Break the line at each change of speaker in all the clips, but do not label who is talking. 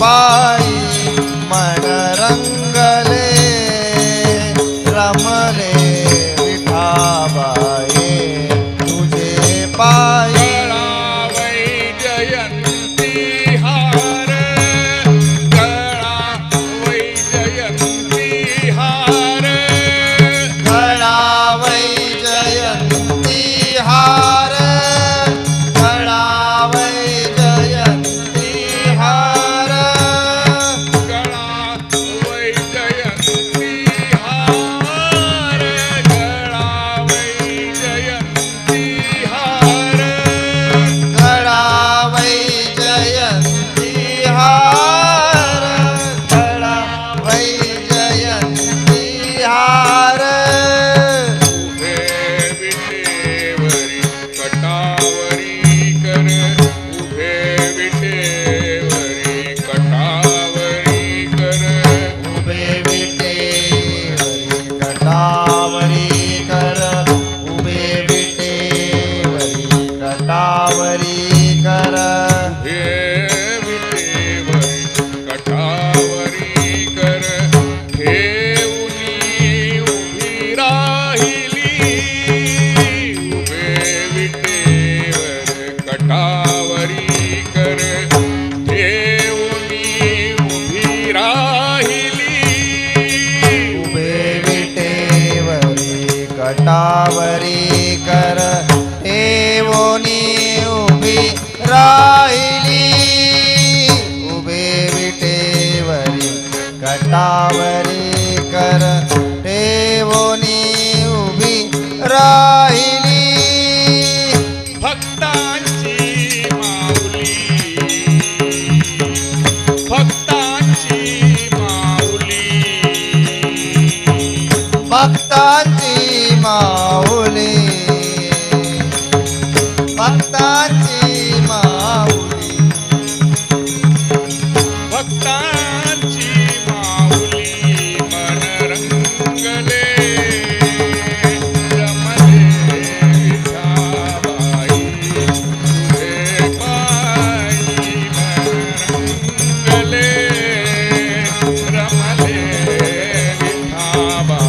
पायी मन रंगले रमले विठाबाई तुझे पायी कटावरी कर ठेवोनी उभी राहिली उभे विटेवरी कटावरी कर ठेवोनी उभी राहिली
भक्तांची माऊली भक्तांची माऊली
भक्तांची माऊली भक्तांची माऊली
भक्तांची माऊली मन रंगले रमले विठाबाई तुझे पायी मन रंगले रमले विठाबाई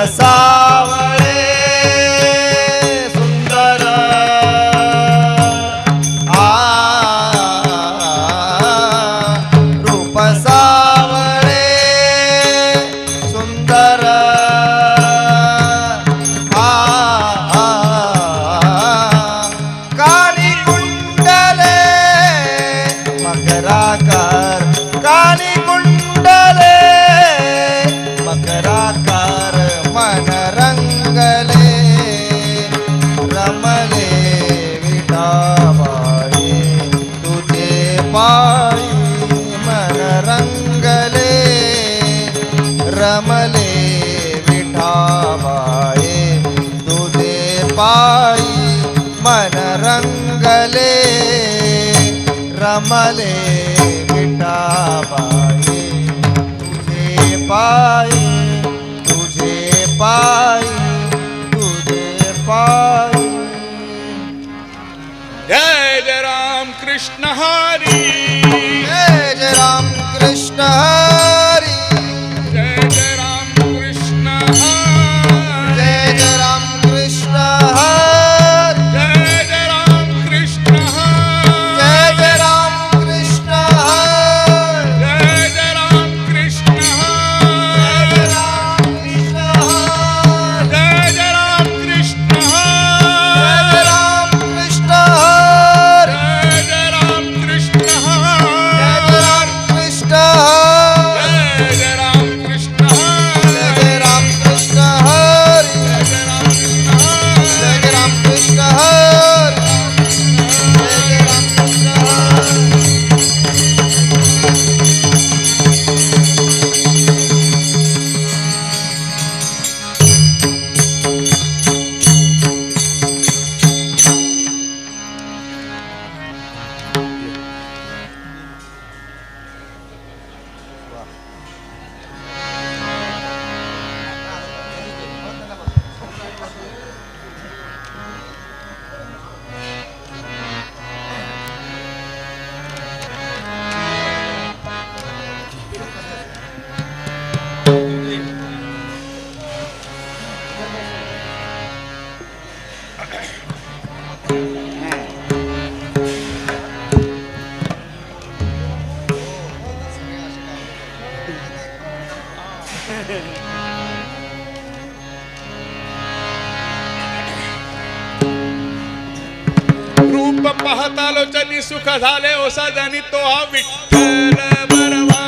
सावळे सुंदर रूप सावळे सुंदर कानी कुंडले मकराकार कानी कुंडले मकराकार मन रंगले रमले विठाबाई तुझे पायी मन रंगले रमले विठाबाई तुझे पायी मन रंगले रमले विठाबाई तुझे पायी पायी तुझे पायी
जय जय राम कृष्ण हरी
जय जय राम कृष्ण हरी
जय जय राम कृष्ण हरी
जय जय राम कृष्ण हरी
जय जय राम कृष्ण हरी
जय जय राम कृष्ण हरी
जय रूप पाहता लोचनी सुख झाले ओसाजनी तो हा विठ्ठल बरवा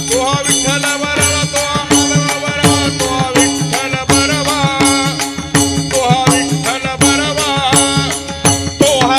तो हा विठ्ठल बरवा तो हा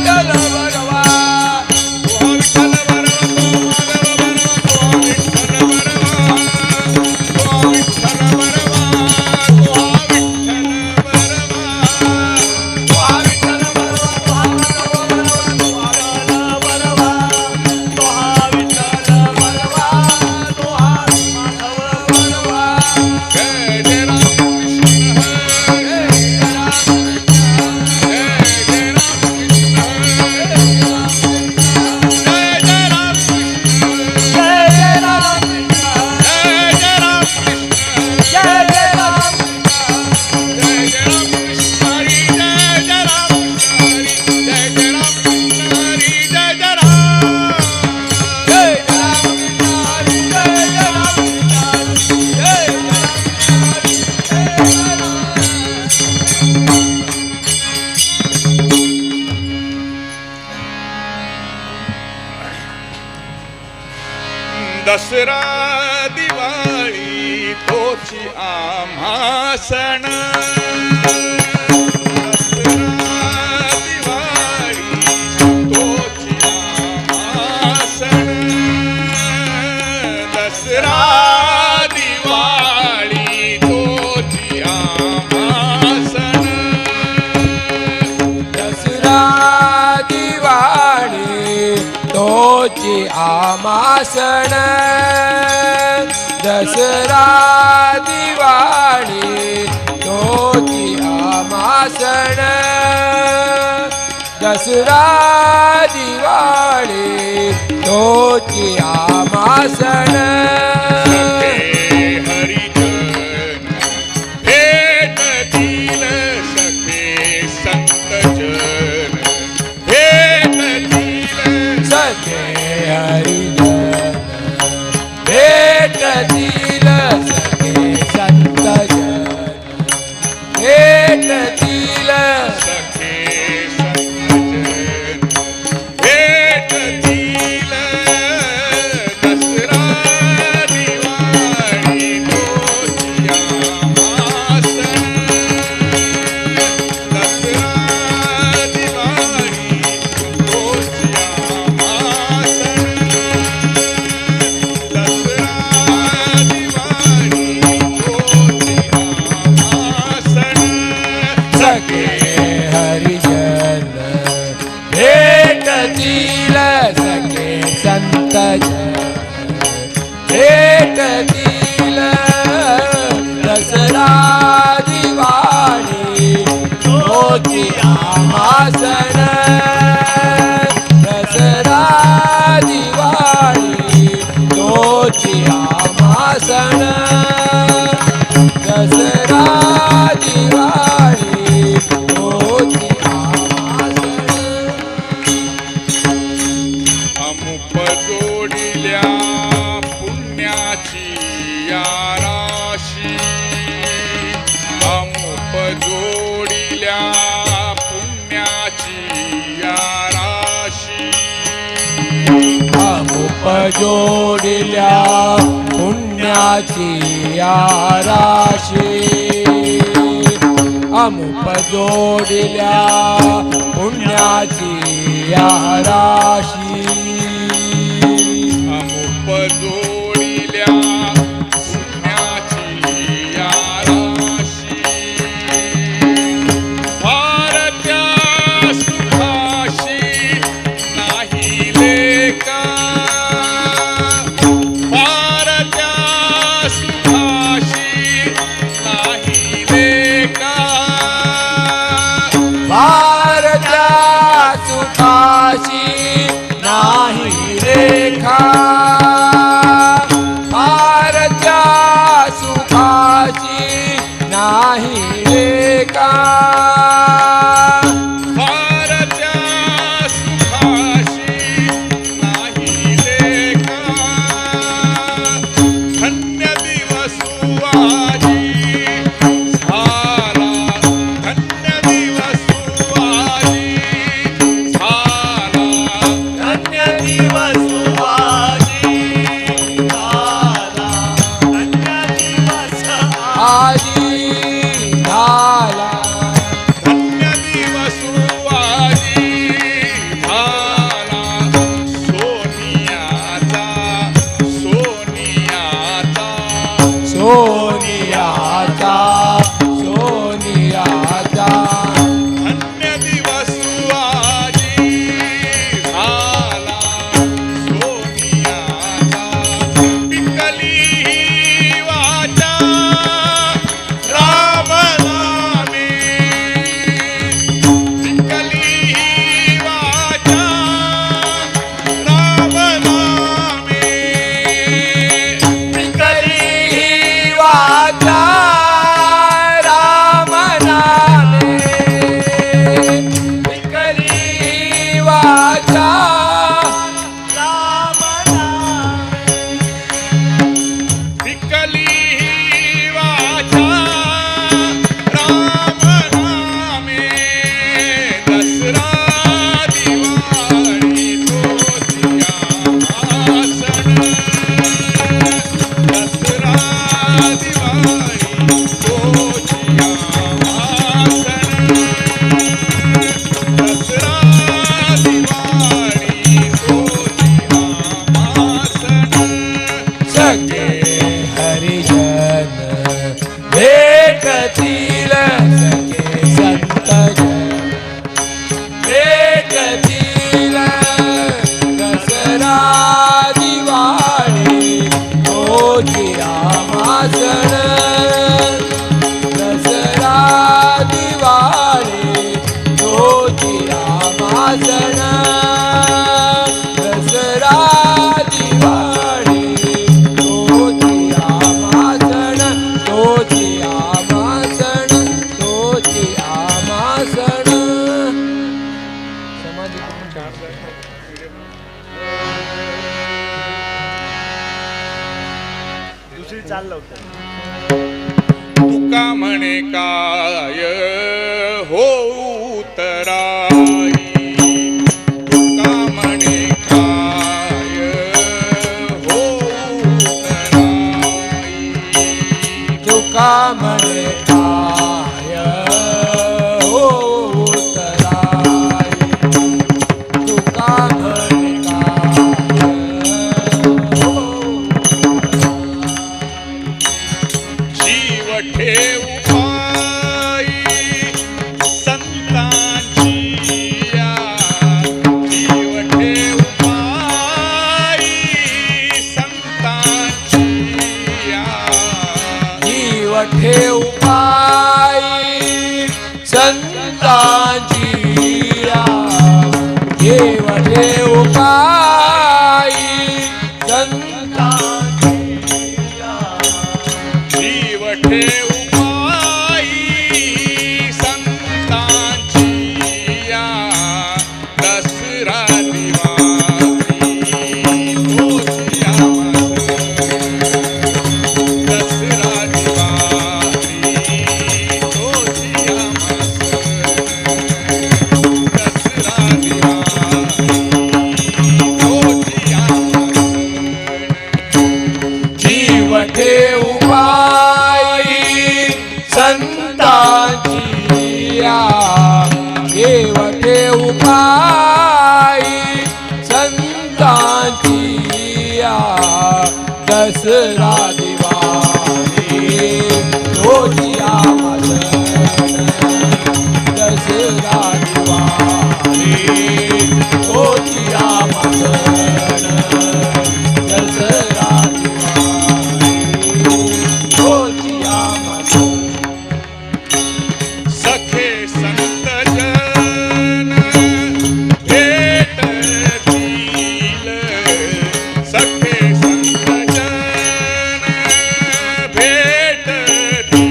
माधव बरवा दसरा दिवाळी तोची आम्हा सण दसरा दिवाळी तोची आम्हा सण
दसरा दिवाळी तोची आम्हा सण दसरा दिवाळी तोची आम्हा सण दसरा दिवाळी तोची आम्हा सण भेटतील
या राशी अमुप जोडिल्या पुण्याची या राशी
अमुप जोडिल्या पुण्याची या राशी अमुप जोडिल्या पुण्याची या राशी
अमुप जोडिल्या पुण्याची या राशी भारत्या सुखाशी नाही लेका भारत्या सुखाशी नाही लेका
भारत्या सुखाशी नाही रेखा भारत्या सुखाशी नाही रेखा
भारत्या सुखाशी नाही लेका धन्य दिवस आजी झाला धन्य दिवस आजी झाला
धन्य दिवस आजी झाला धन्य दिवस
आजी झाला
धन्य दिवस आजी झाला सोनियाचा सोनियाचा
सोनियाचा सोनियाचा
धन्य दिवस आजी झाला सोनियाचा पिकली वाचा राम नामे पिकली वाचा राम नामे
पिकली वाचा राम नामे पिकली वाचा राम नामे
पिकली वाचा राम नामे दसरा दिवाळी तोचिया आसन दसरा दिवाळी तोचिया आसन दसरा दिवाळी तोचिया आसन
सखे हरिजन भेटतील सखे संतजन भेटतील दसरा दिवाळी तोची आमासण दसरा दिवाळी तोची आमासण दसरा दिवाळी तोची आमासण तोची आमासण तोची आमासण समाधी
दुसरी चाल लवकर
तुका म्हणे काय होऊतराई तुका म्हणे काय होऊतराई
तुका म्हणे काय होऊतराई तुका म्हणे काय
जीव ठेऊ पायी संतांची या जीव ठेऊ पायी संतांची या
जीव ठेऊ पायी संतांची या जीव ठेऊ पायी संतांची या
जीव ठेऊ पायी संतांची या दसरा दिवाळी तोची आमासण
ठेवू पायी संतांची या देव ठेवू पायी संतांची या दसरा दिवाळी तोची आमरण दसरा दिवाळी तोची आमरण दसरा दिवाळी तोची आमरण
सखे संत जन भेटतील सखे संत जन भेटतील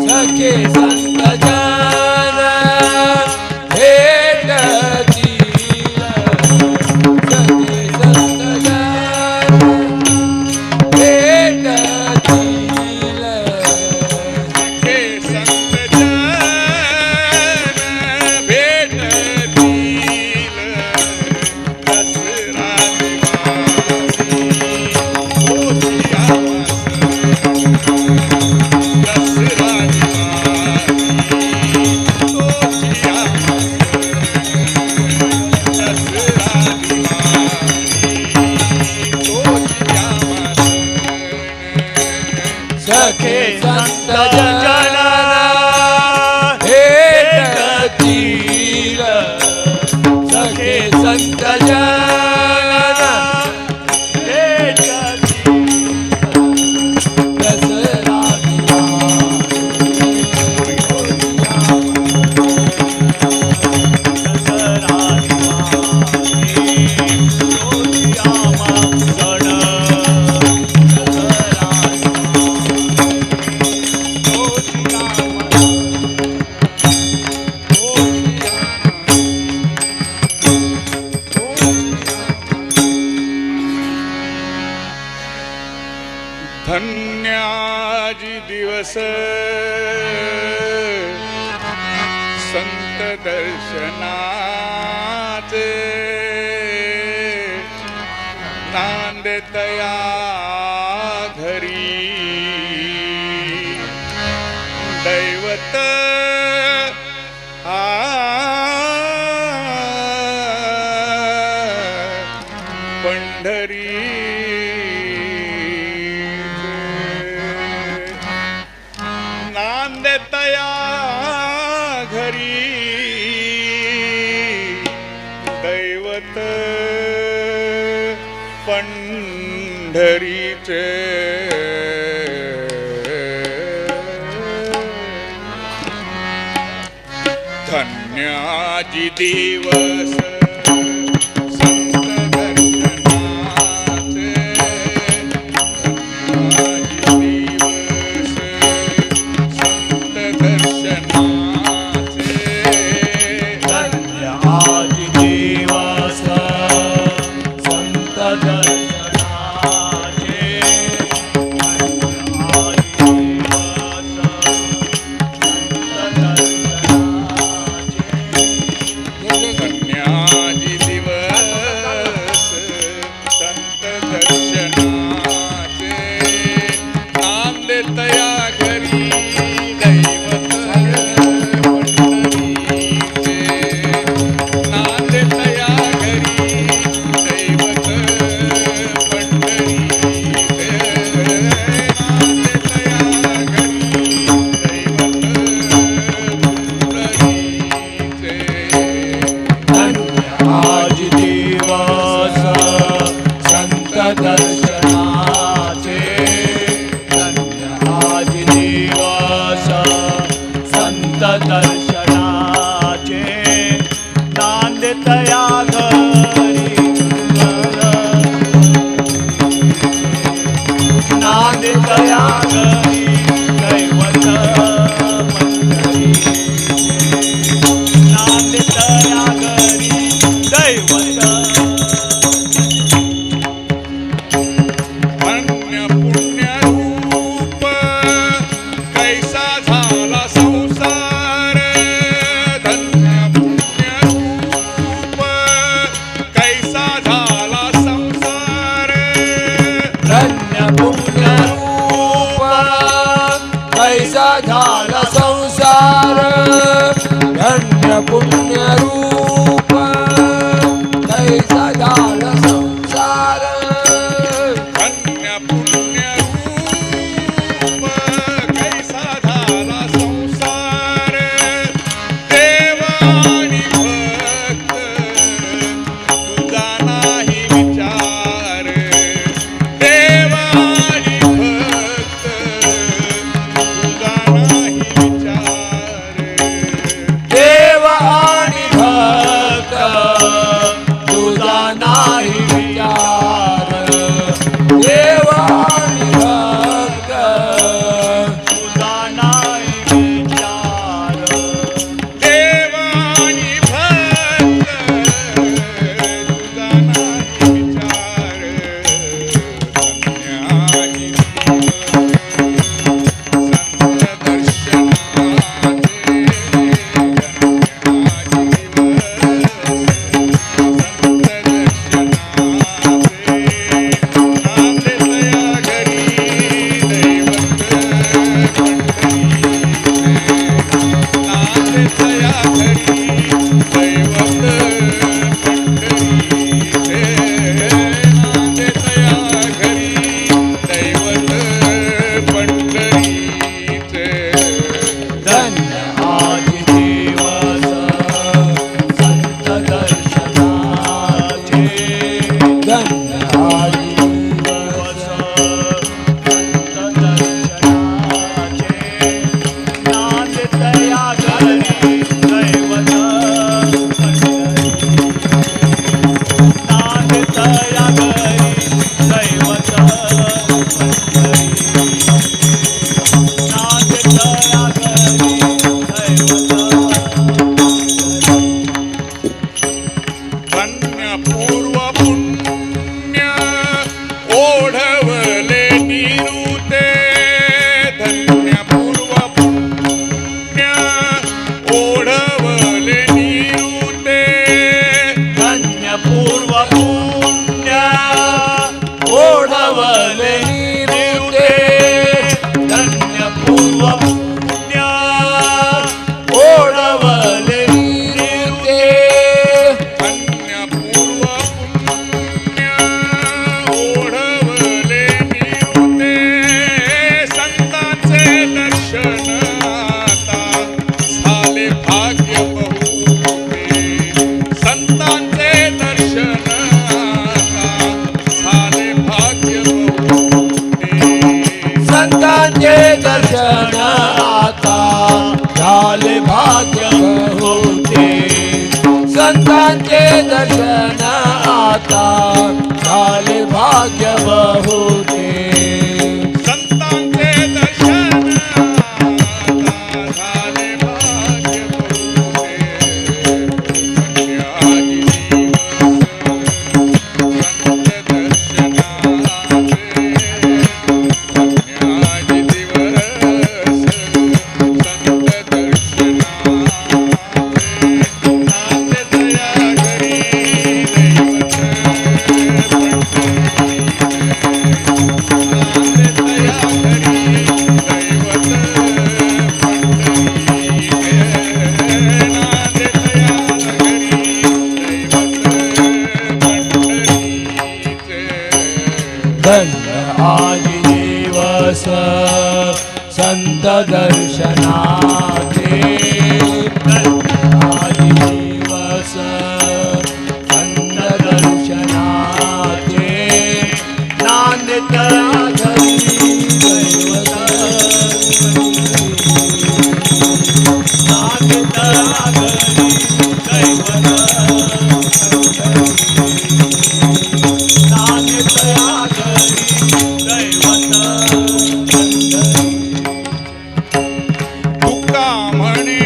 सखे संत जन भेटतील सखे संत जन भेटतील
हे संत जन भेटतील दसरा दिवाळी तोची आमरण दसरा दिवाळी तोची आमरण दसरा दिवाळी तोची आमरण
सखे संत जन भेटतील सखे संत जन भेटतील दसरा
धन्याजी दिवस संत दर्शनाचे नांदतया घरी दैवत पंढरी नांदतया घरी दैवत पंढरीचे धन्याजी दिवस संत दर्शनाचे धन्याजी दिवस संत दर्शनाचे
आज दिवस संत दर्शनाचे
धन्याजी दिवस संत दर्शनाचे नांदतया घरी दैवत पंढरीचे नांदतया घरी दैवत पंढरीचे नांदतया घरी दैवत पंढरीचे
आज दिवस संत दर्शनाचे आज दिवस संत दर्शनाचे नांदतया घरी नांदतया घरी दैवत पंढरी नांदतया घरी दैवत
झाला संसार धन्य पुण्य रूप कैसा झाला संसार
धन्य पुण्य रूप कैसा झाला संसार देव आणि भक्त तुझा नाही विचार देव आणि भक्त तुझा नाही विचार
देव आणि भक्त तुझा नाही विचार देव आणि भक्त
तुझा नाही विचार
देव आणि भक्त तुझा नाही विचार धन्याची संत दर्शनाचे
धन्य आदि दिवस संत दर्शनाचे धन्य आदि दिवस
संत दर्शनाचे नांदतया घरी दैवत नांदतया घरी दैवत नांदतया घरी
धन्य पूर्व पुण्य ओढवले निरुते धन्य पूर्व पुण्य ओढवले निरुते
धन्य पूर्व पुण्य
ओढवले निरुते
धन्य पूर्व पुण्य
ओढवले निरुते
धन्य पूर्व पुण्य ओढवले निरुते संतांचे दर्शन आता झाले भाग्य बहुते संतांचे दर्शन आता झाले भाग्य बहुते
संतांचे दर्शन आता झाले भाग्य होते संतांचे दर्शन आता झाले भाग्य होते
संतांचे दर्शन आता झाले भाग्य बहुते धन्याची दिवस संत दर्शनाचे धन्याची दिवस संत दर्शनाचे नांदतया घरी दैवत नांदतया घरी दैवत नांदतया घरी दैवत
धन्य आदि दिवस संत दर्शनाचे धन्य आदि दिवस संत दर्शनाचे नांदतया घरी दैवत
नांदतया घरी दैवत नांदतया घरी दैवत
तुका म्हणे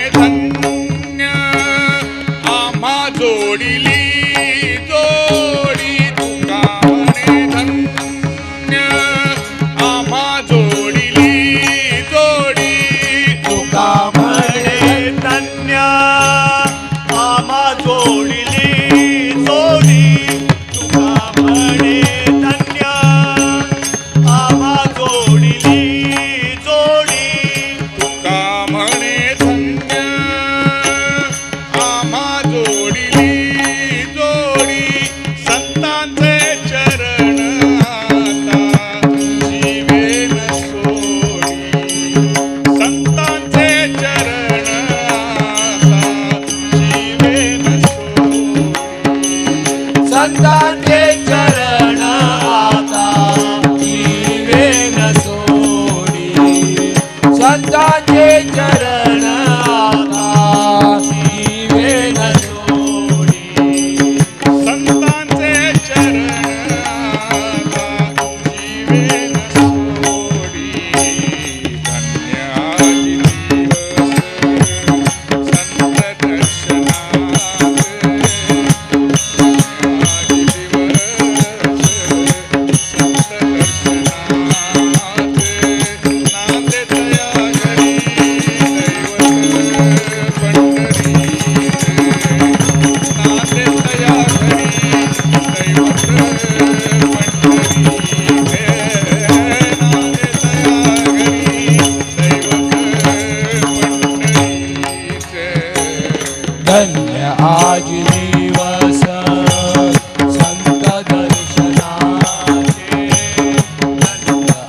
जीवेन सोडी धन्य आजी दिवस संत दर्शनात आजी दिवस संत दर्शनात नांदे तया घरी दैवत पंढरी नांदे तया घरी दैवत
धन्य आज दिवस संत दर्शनाचे धन्य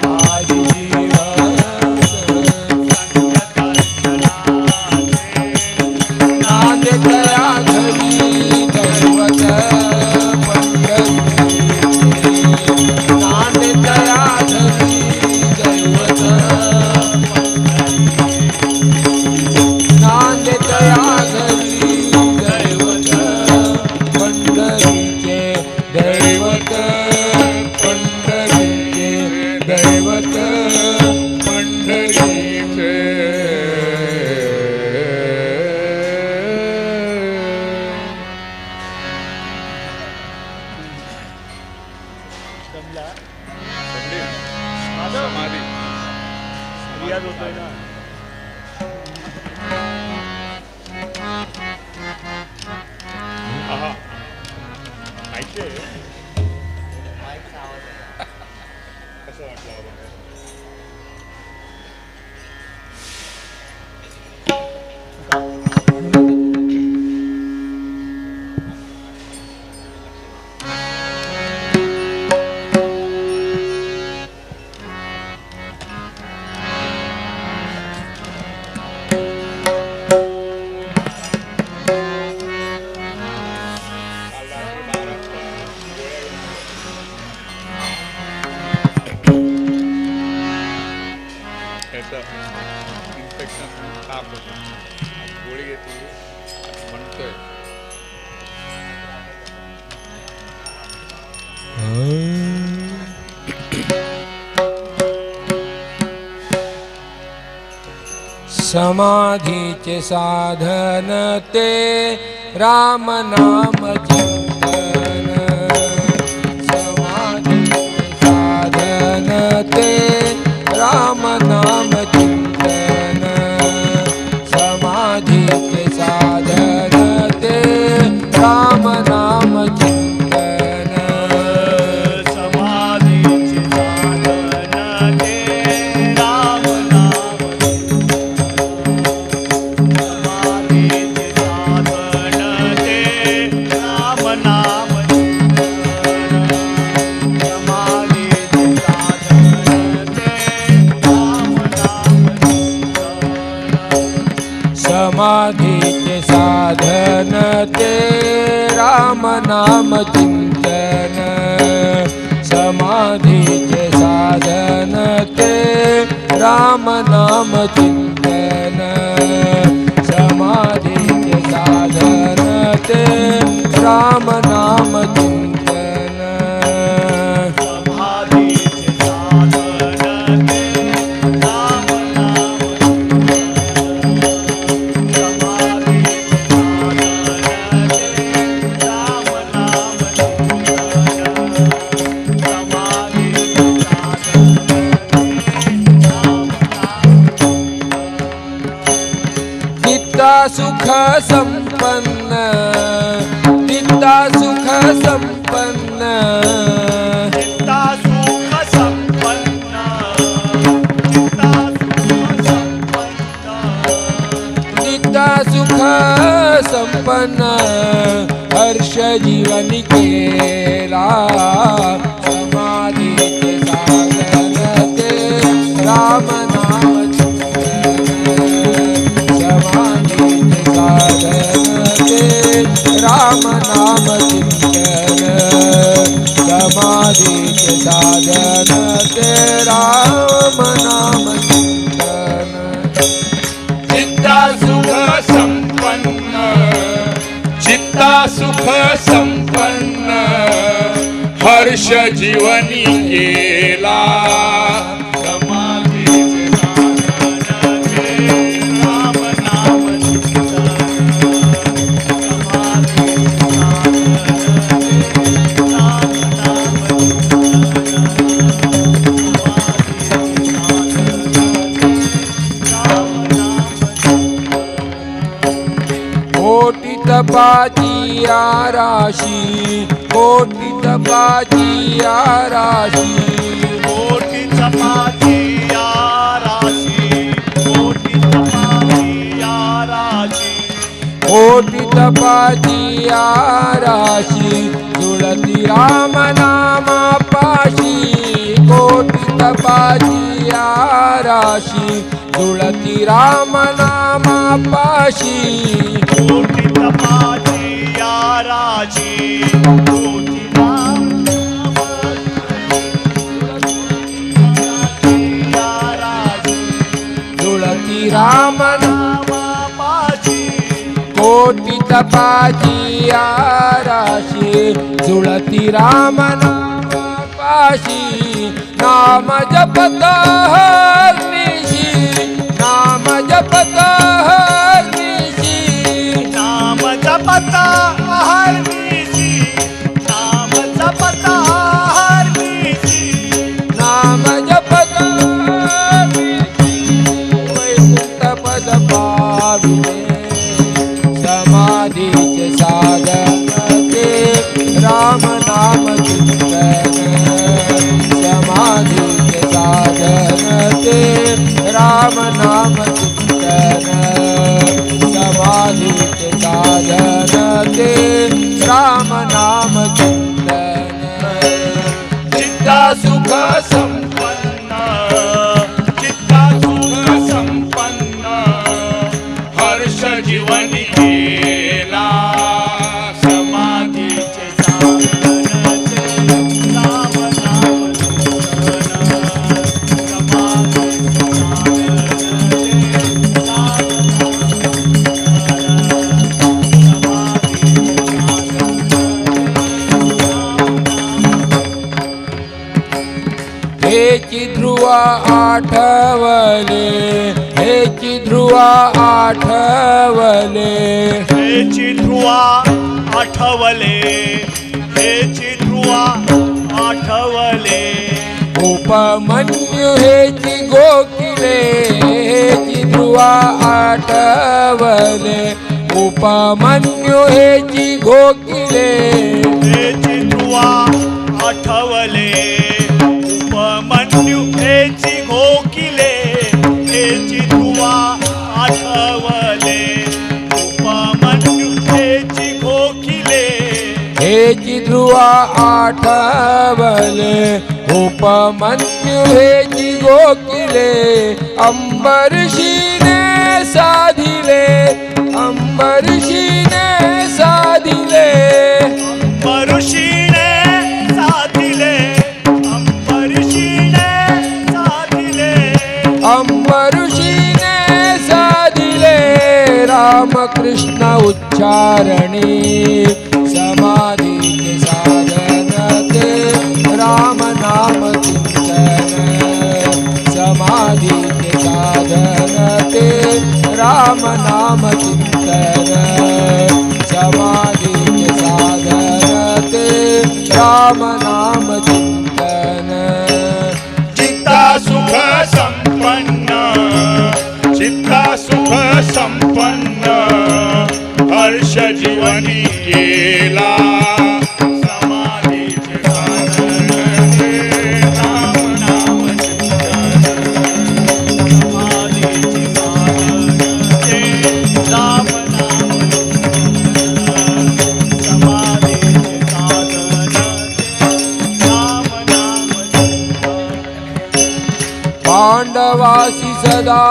आज दिवस संत दर्शनाचे नांदे तया घरी दैवत पंढरीचे नांदे तया घरी दैवत नांदे तया घरी दैवत पंढरीचे दैवत पंढरीचे दैवत
पंढरीचे समाधी
रियाज होतोय ना. आहा. माहितीये? कसं वाटलं बाबा? इन्फेक्शन ताप होतो गोळी घेतली म्हणतोय
समाधीचे साधन ते राम नाम चिंतन समाधीचे साधन ते राम नाम चिंतन समाधीचे साधन ते राम नाम चिंतन
समाधीचे साधन ते राम नाम समाधीचे साधन ते राम नाम
समाधीचे साधन ते राम नाम चिंतन समाधीचे साधन ते राम नाम चिंतन समाधीचे साधन ते राम नाम चिंतन
समाधीचे साधन ते राम नाम
चित्ता सुख संपन्न चित्ता सुख संपन्न
चित्ता सुख संपन्न चित्ता सुख संपन्न
चित्ता सुख संपन्न हर्ष जीवन केला समाधीचे साधन ते राम नाम चिंतन समाधीचे साधन ते राम नाम चिंतन समाधीचे साधन ते राम नाम चिंतन
चित्ता सुख संपन्न चित्ता सुख संपन्न हर्ष जीवनी केला
तपाची आराशी कोटी तपाची आराशी
कोटी तपाची आराशी कोटी तपाची आराशी
कोटी तपाची आराशी जुळती राम नामा पाशी कोटी तपाची आराशी जुळती राम नामा पाशी
कोटी तपाची आराशी कोटी
जुळती राम
पाशी
कोटी तपाची आराशी जुळती राम नामा पाशी नाम जपत हरनिशी नाम जपत हरनिशी
नाम जपता हरनिशी नाम जपता हरनिशी
नाम जपत हरनिशी वैकुंठ पद पाविले समाधीचे साधन ते राम नाम चिंतन समाधीचे साधन ते राम नाम चिंतन समाधीचे साधन ते राम नाम चिंतन चित्ता सुख
संपन्न चित्ता सुख संपन्न हर्ष जीवनी गेला
समाधीचे साधन ते राम नाम चिंतन समाधीचे
हेची ध्रुवा आठवले हेची ध्रुवा आठवले
हेची ध्रुवा आठवले हेची ध्रुवा आठवले
उपमन्यु हेची गोकिले हेची ध्रुवा आठवले उपमन्यु हेची गोकिले
हेची ध्रुवा आठवले उपमन्यु हेची घोकिले हेची ध्रुवा आठवले उपमन्यु हेची घोकिले
हेची ध्रुवा आठवले उपमन्यु हेची गोकिले अंबरीषीने साधिले अंबरीषीने साधिले
मरुषीने साधिले अंबरीषीने साधिले
अंबरीषीने साधिले रामकृष्ण उच्चारणी समाधीचे साधन ते राम नाम चिंतन समाधीचे साधन ते राम नाम चिंतन समाधीचे साधन ते राम नाम चिंतन
चित्ता सुख संपन्न चित्ता सुख संपन्न हर्ष जीवनी गेला समाधीचे साधन ते राम नाम चिंतन
समाधीचे साधन ते राम नाम चिंतन समाधीचे साधन ते राम नाम चिंतन
पांडवासी सदा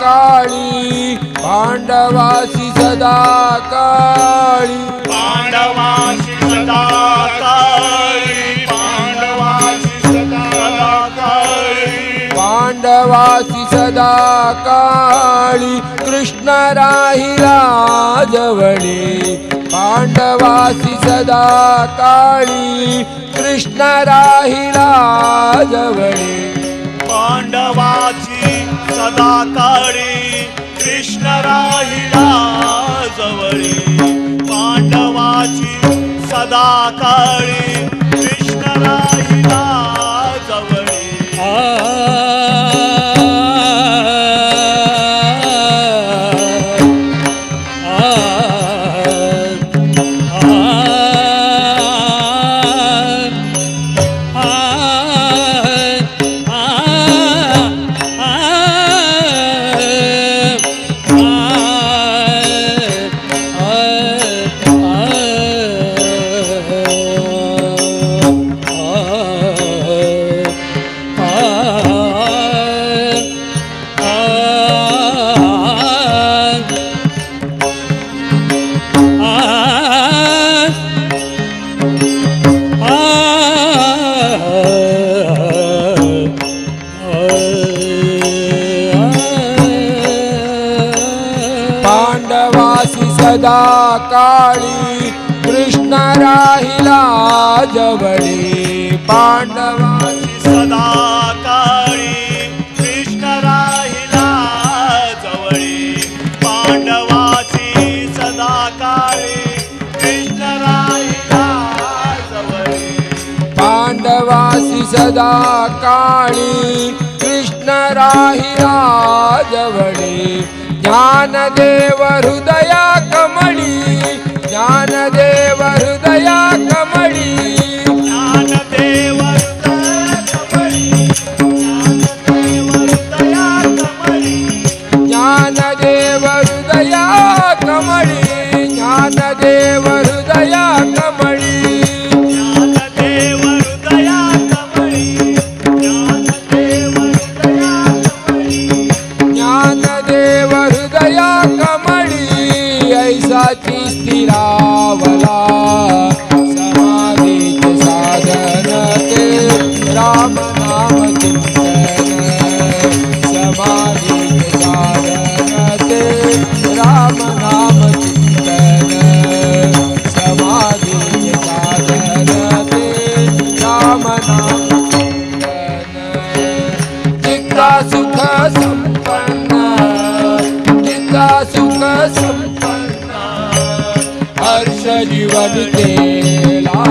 काळी पांडवासी सदा काळी
पांडवासी सदा काळी पांडवासी सदा काळी
पांडवासी सदा काळी कृष्ण राहिला जवळी पांडवासी सदा काळी कृष्ण राहिला जवळी
पांडवाची सदा काळी कृष्ण राहिला जवळी पांडवाची सदा काळी कृष्ण राहिला जवळी
सदा काळी कृष्ण राहिला जवळी पांडवाची
सदा काळी कृष्ण राहिला जवळी पांडवाची सदा काळी कृष्ण राहिला जवळी
पांडवासी सदा काळी कृष्ण राहिला जवळी ज्ञानदेव हृदया कमळी ज्ञानदेव हृदया कमळी
ज्ञानदेव हृदया कमळी ज्ञानदेव हृदया कमळी
ज्ञानदेव हृदया कमळी ज्ञानदेव हृदया कमळी
ज्ञानदेव हृदया कमळी
ज्ञानदेव हृदया कमळी ऐसाची स्थिरावला समाधीचे साधन ते राम नाम चिंतन समाधीचे साधन ते राम नाम चिंतन समाधीचे साधन ते राम नाम चिंतन चित्ता सुख संपन्न चित्ता सुख संपन्न हर्ष जीवन केला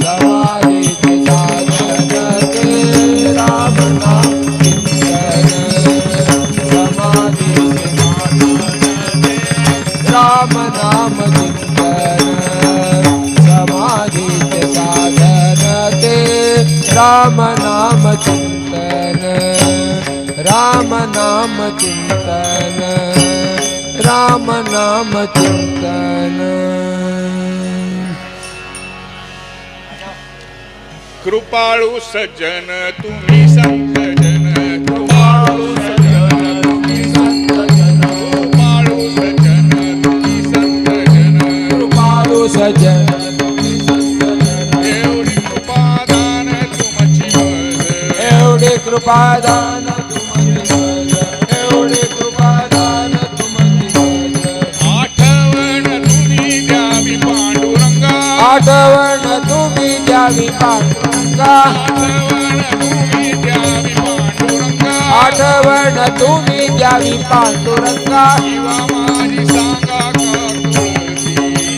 समाधीचे साधन ते राम नाम चिंतन समाधीचे साधन ते राम नाम चिंतन समाधीचे साधन ते राम नाम चिंतन राम नाम चिंतन राम नाम चिंतन
कृपाळू सज्जन तुम्ही संत जन कृपाळू सज्जन तुम्ही संत जन कृपाळू सज्जन तुम्ही संत जन
कृपाळू सज्जन तुम्ही संत जन
एवढी कृपादान तुमची मज
एवढे कृपादान तुमची मज एवढे कृपादान तुमची मज
आठवण तुम्ही द्यावी पांडुरंगा
आठवण तुम्ही द्यावी पांडुरंगा
आठवण तुम्ही द्यावी पांडुरंगा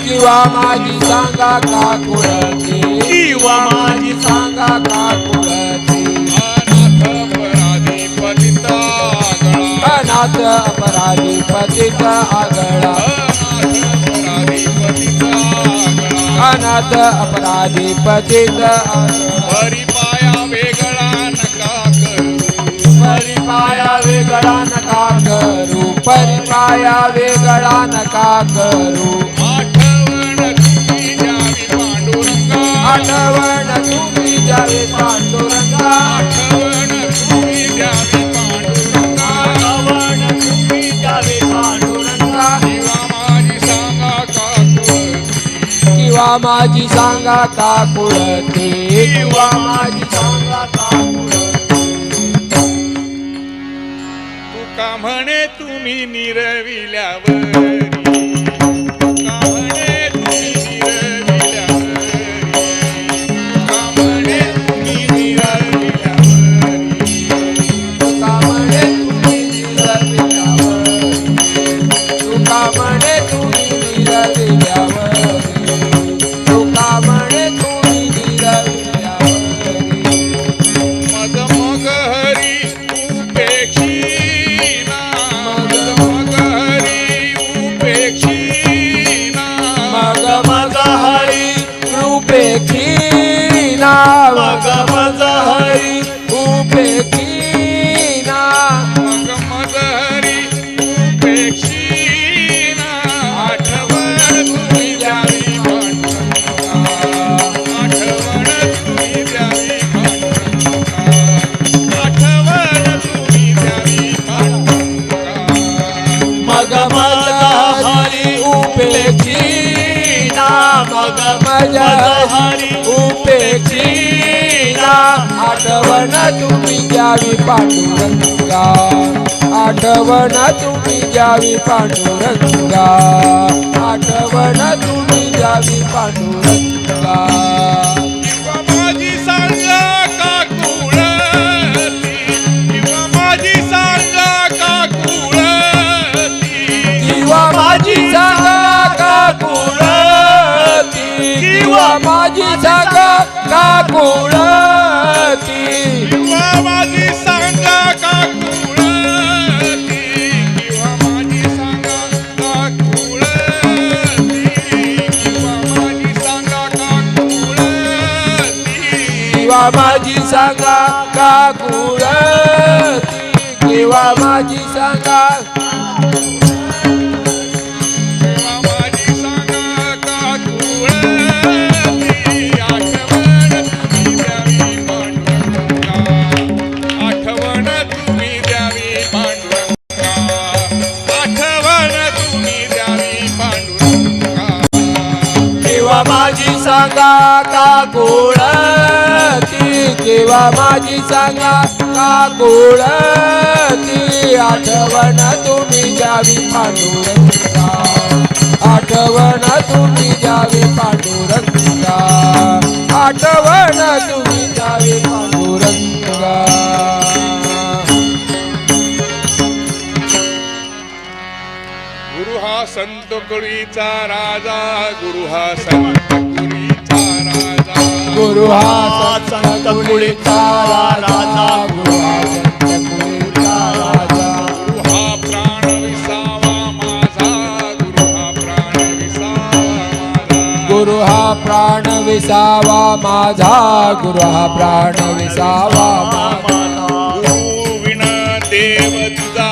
किंवा माझी सांगा का कुळती
किंवा माझी
सांगा का कुळती
अनाथ अपराधी पतित आगळा
अनाथ अपराधी पतित
परिपाया वेगळा नका करू
परिपाया वेगळा नका करू परिपाया वेगळा नका करू
आठवण तुम्ही द्यावी पांडुरंगा
आठवण तुम्ही द्यावी पांडुरंगा
आठवण तुम्ही द्यावी पांडुरंगा
आठवण तुम्ही द्यावी पांडुरंगा
किंवा माझी सांगा का कुळती
किंवा माझी सांगा का कुळती
तुका म्हणे तुम्ही निरविल्यावरी तुका म्हणे तुम्ही निरविल्यावरी तुका म्हणे तुम्ही निरविल्यावरी
तुका म्हणे तुम्ही निरविल्यावरी तुका म्हणे तुम्ही निरविल्यावरी तुका म्हणे तुम्ही निरविल्यावरी
मग मग हरी उपेक्षीना मग मग हरी
आठवण तुम्ही द्यावी पांडुरंगा, आठवण तुम्ही द्यावी पांडुरंगा, आठवण तुम्ही द्यावी पांडुरंगा.
किंवा माझी सांगा का कुळती, किंवा माझी सांगा का कुळती,
किंवा माझी सांगा का कुळती, किंवा माझी सांगा का कुळती,
किंवा माझी सांगा का कुळती, किंवा माझी सांगा का कुळती, किंवा माझी सांगा का कुळती,
किंवा माझी सांगा का कुळती, किंवा माझी सांगा
किंवा माझी सांगा का कुळती, आठवण तुम्ही द्यावी पांडुरंगा, आठवण तुम्ही द्यावी पांडुरंगा, आठवण तुम्ही द्यावी पांडुरंगा.
किंवा माझी सांगा का कुळती, किंवा माझी सांगा का कुळती, आठवण तुम्ही द्यावी पांडुरंगा, आठवण तुम्ही द्यावी पांडुरंगा, आठवण तुम्ही द्यावी पांडुरंगा.
गुरु हा संत कुळीचा राजा, गुरु हा संत कुळीचा राजा,
गुरु हा संत कुळीचा राजा, गुरु हा संत कुळीचा राजा.
गुरु हा प्राण विसावा माझा, गुरु हा प्राण विसावा माझा,
गुरु हा प्राण विसावा माझा, गुरु हा प्राण विसावा माझा.
गुरु विण देव तुझा,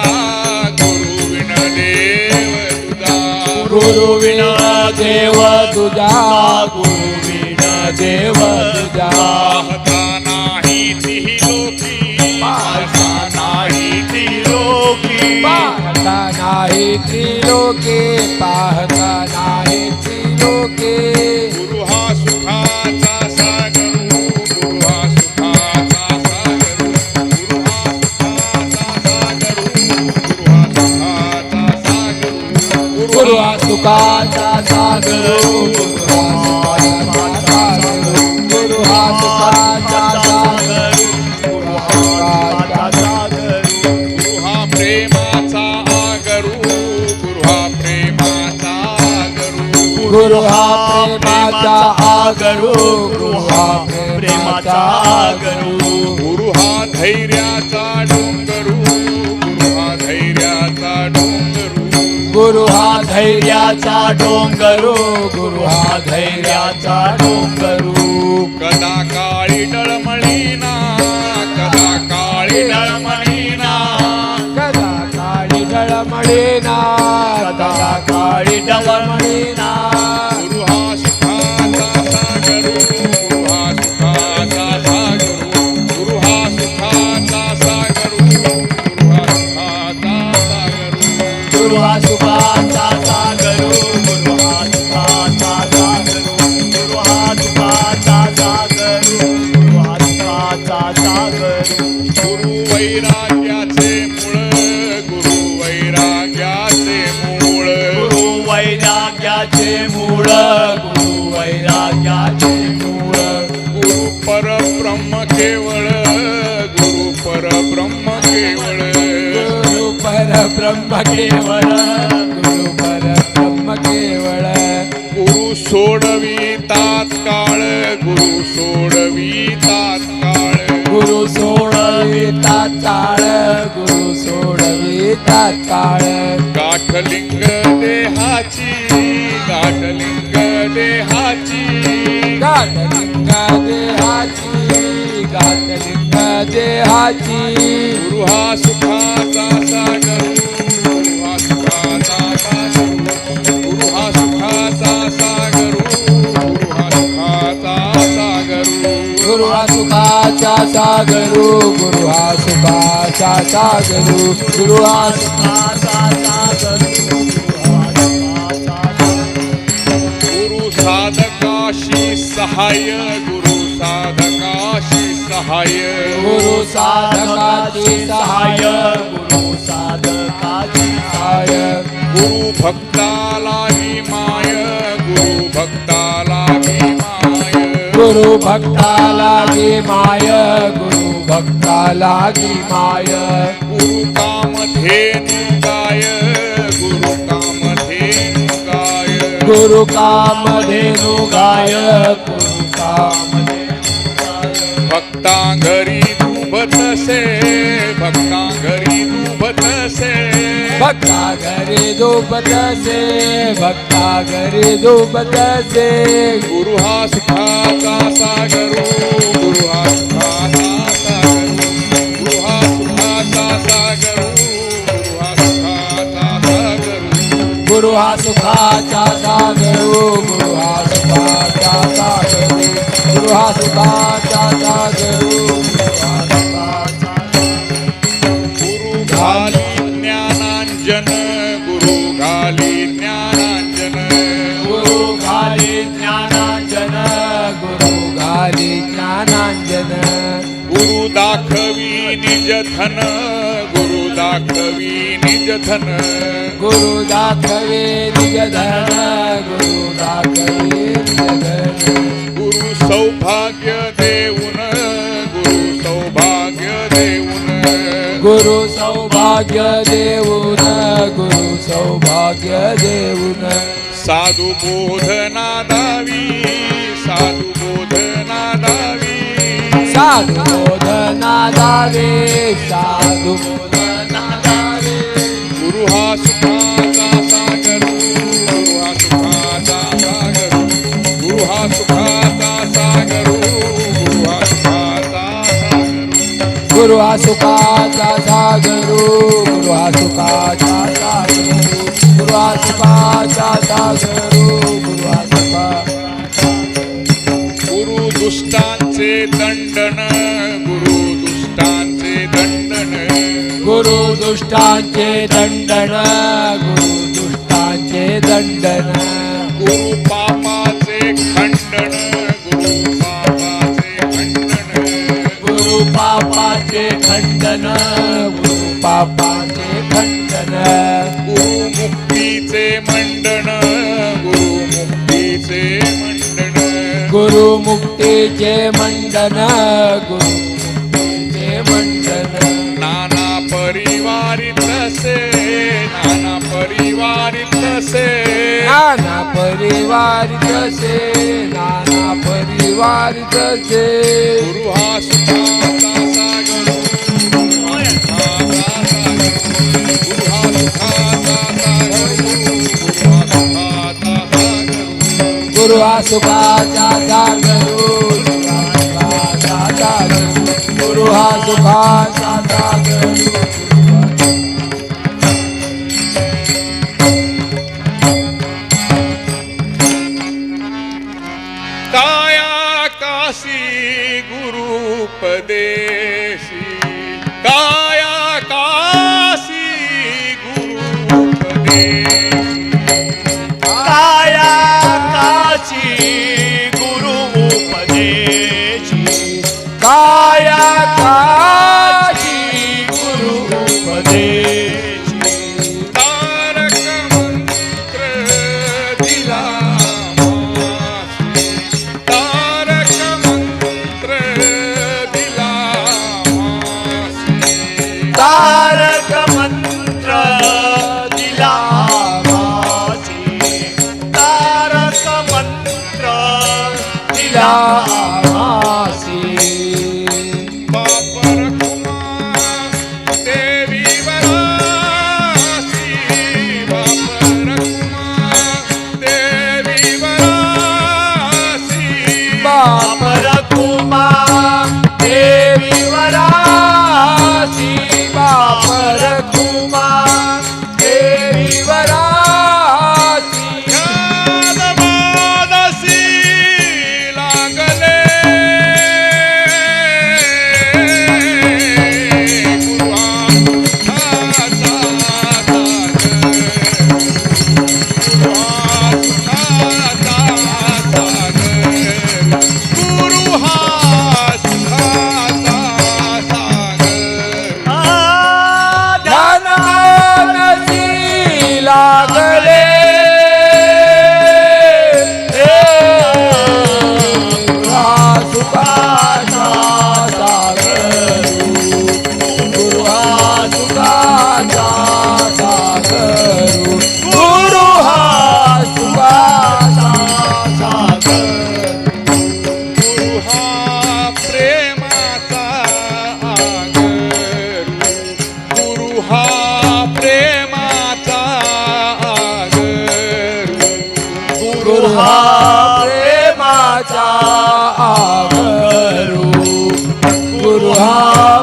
गुरु विण देव तुझा,
गुरु विण देव तुझा, गुरु विण देव तुझा.
पाहता नाही ती लोकी, पाहता नाही ती लोकी,
पाहता नाही त्रिलोके, पाहता नाही त्रिलोके.
गुरु हा सुखाचा सागरू, गुरु हा सुखाचा सागरू, गुरु हा सुखाचा सागरू, गुरु हा सुखाचा सागरू,
गुरु हा सुखाचा सागरू, गुरु हा सुखाचा सागरू, गुरु हा सुखाचा सागरू.
गुरु हा प्रेमाचा आगरू, गुरु हा प्रेमाचा आगरू,
गुरु हा प्रेमाचा आगरू, गुरु हा प्रेमाचा आगरू.
गुरु हा धैर्याचा डोंगरू, गुरु हा धैर्याचा डोंगरू,
गुरु हा धैर्याचा डोंगरू, गुरु हा धैर्याचा डोंगरू.
कदा काळी डळमळीना, कदा काळी डळमळीना,
कदा काळी डळमळीना, कदा काळी डळमळीना.
गुरु हा सुखाचा सागरू, गुरु हा सुखाचा सागरू, गुरु हा सुखाचा सागरू, गुरु हा सुखाचा सागरू,
गुरु हा सुखाचा सागरू, गुरु हा सुखाचा सागरू, गुरु हा सुखाचा सागरू, गुरु हा सुखाचा सागरू.
गुरु वैराग्याचे मूळ, गुरु वैराग्याचे मूळ,
गुरु वैराग्याचे मूळ, गुरु वैराग्याचे मूळ.
गुरु परब्रह्म केवळ, गुरु परब्रह्म केवळ,
गुरु परब्रह्म केवळ, गुरु परब्रह्म केवळ.
गुरु सोडवी तात्काळ, गुरु सोडवी तात्काळ,
गुरु सोडवी तात्काळ, गुरु सोडवी तात्काळ.
गाठलिंग देहाची, गाठलिंग देहाची,
गाठलिंग देहाची, गाठलिंग देहाची.
गुरु हा सुखाचा सागरू, गुरु हा सुखाचा सागरू, गुरु हा सुखाचा सागरू, गुरु हा सुखाचा सागरू,
गुरु हा सुखाचा सागरू, गुरु हा सुखाचा सागरू, गुरु हा सुखाचा सागरू, गुरु हा सुखाचा सागरू.
गुरु साधकाशी सहाय्य, गुरु साधकाशी सहाय
गुरु साधकाची सहाय गुरु साधकाची सहाय
गुरु भक्ताला माय गुरु भक्ताला माय
गुरु भक्ताला गी माय गुरु भक्ताला गी माय
गुरु कामधेनु गाय गुरु कामधेनु गाय
गुरु कामधेनु गाय गुरु कामधेनु गाय
भक्ता घरी दुभतसे भक्ता घरी दुभतसे
भक्ता घरी दुबतसे भक्ता घरी दुबतसे
गुरु हा सुखाचा सागर गुरु हा सुखाचा सागर गुरु हा सुखाचा सागर गुरु हा सुखाचा सागर
गुरु हा सुखाचा सागर गुरु हा सुखाचा सागर गुरु हा सुखाचा
गुरु घाली ज्ञानांजन गुरु घाली ज्ञानांजन
गुरु घाली ज्ञानांजन गुरु घाली ज्ञानांजन
गुरु दाखवी निज धन गुरु दाखवी निज धन
गुरु दाखवे निज धन गुरु दाखवे निज धन
गुरु सौभाग्य देऊन गुरु सौभाग्य देऊन
गुरु सौभाग्य देऊन गुरु सौभाग्य देऊन
साधु बोधना दावी साधु बोधना दावी
साधु बोधना दावे साधु बोधना दावे
गुरु हा सुखाचा सागर गुरु हा सुखाचा सागर गुरु हा सुखाचा सागर गुरु हा सुखाचा सागर
गुरु हा सुखाचा सागर गुरु हा सुखाचा सागर गुरु हा सुखाचा
गुरु दुष्टांचे दंडन गुरु दुष्टांचे दंडन
गुरु दुष्टांचे दंडन गुरु दुष्टांचे दंडन
गुरु पापाचे खंडन गुरु पापाचे खंडन
गुरु पापाचे खंडन गुरु पापाचे खंडन
गुरु मुक्तीचे मंडन गुरु मुक्तीचे मंडन
गुरु मुक्तीचे मंडन गुरु मुक्तीचे मंडन
नाना परिवारित से नाना परिवारित से
नाना परिवारित से नाना परिवारित से
गुरु हा सुखाचा सागर गुरु हा सुखाचा सागर गुरु हा सुखाचा सागर
गुरु हा सुखाचा सागर गुरु हा सुखाचा सागर
काया काशी गुरुपदेशी काया काशी गुरुपदेशी
काया काशी गुरु उपदेशी काया काशी गुरु उपदेशी
तारक मंत्र दिला मासी तारक मंत्र दिला मासी
तारक मंत्र दिला मासी तारक मंत्र दिला मासी
पाप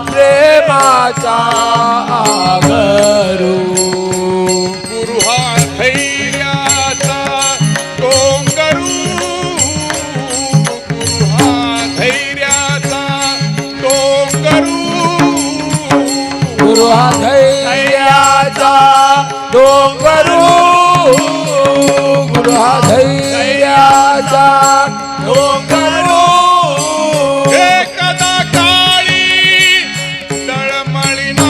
प्रेमाचा आगरू
गुरु हा धैर्याचा डोंगरू गुरु हा धैर्याचा डोंगरू
गुरु हा धैर्याचा डोंगरू गुरु हा धैर्याचा डोंगरू
एकदा काळी तळमळीना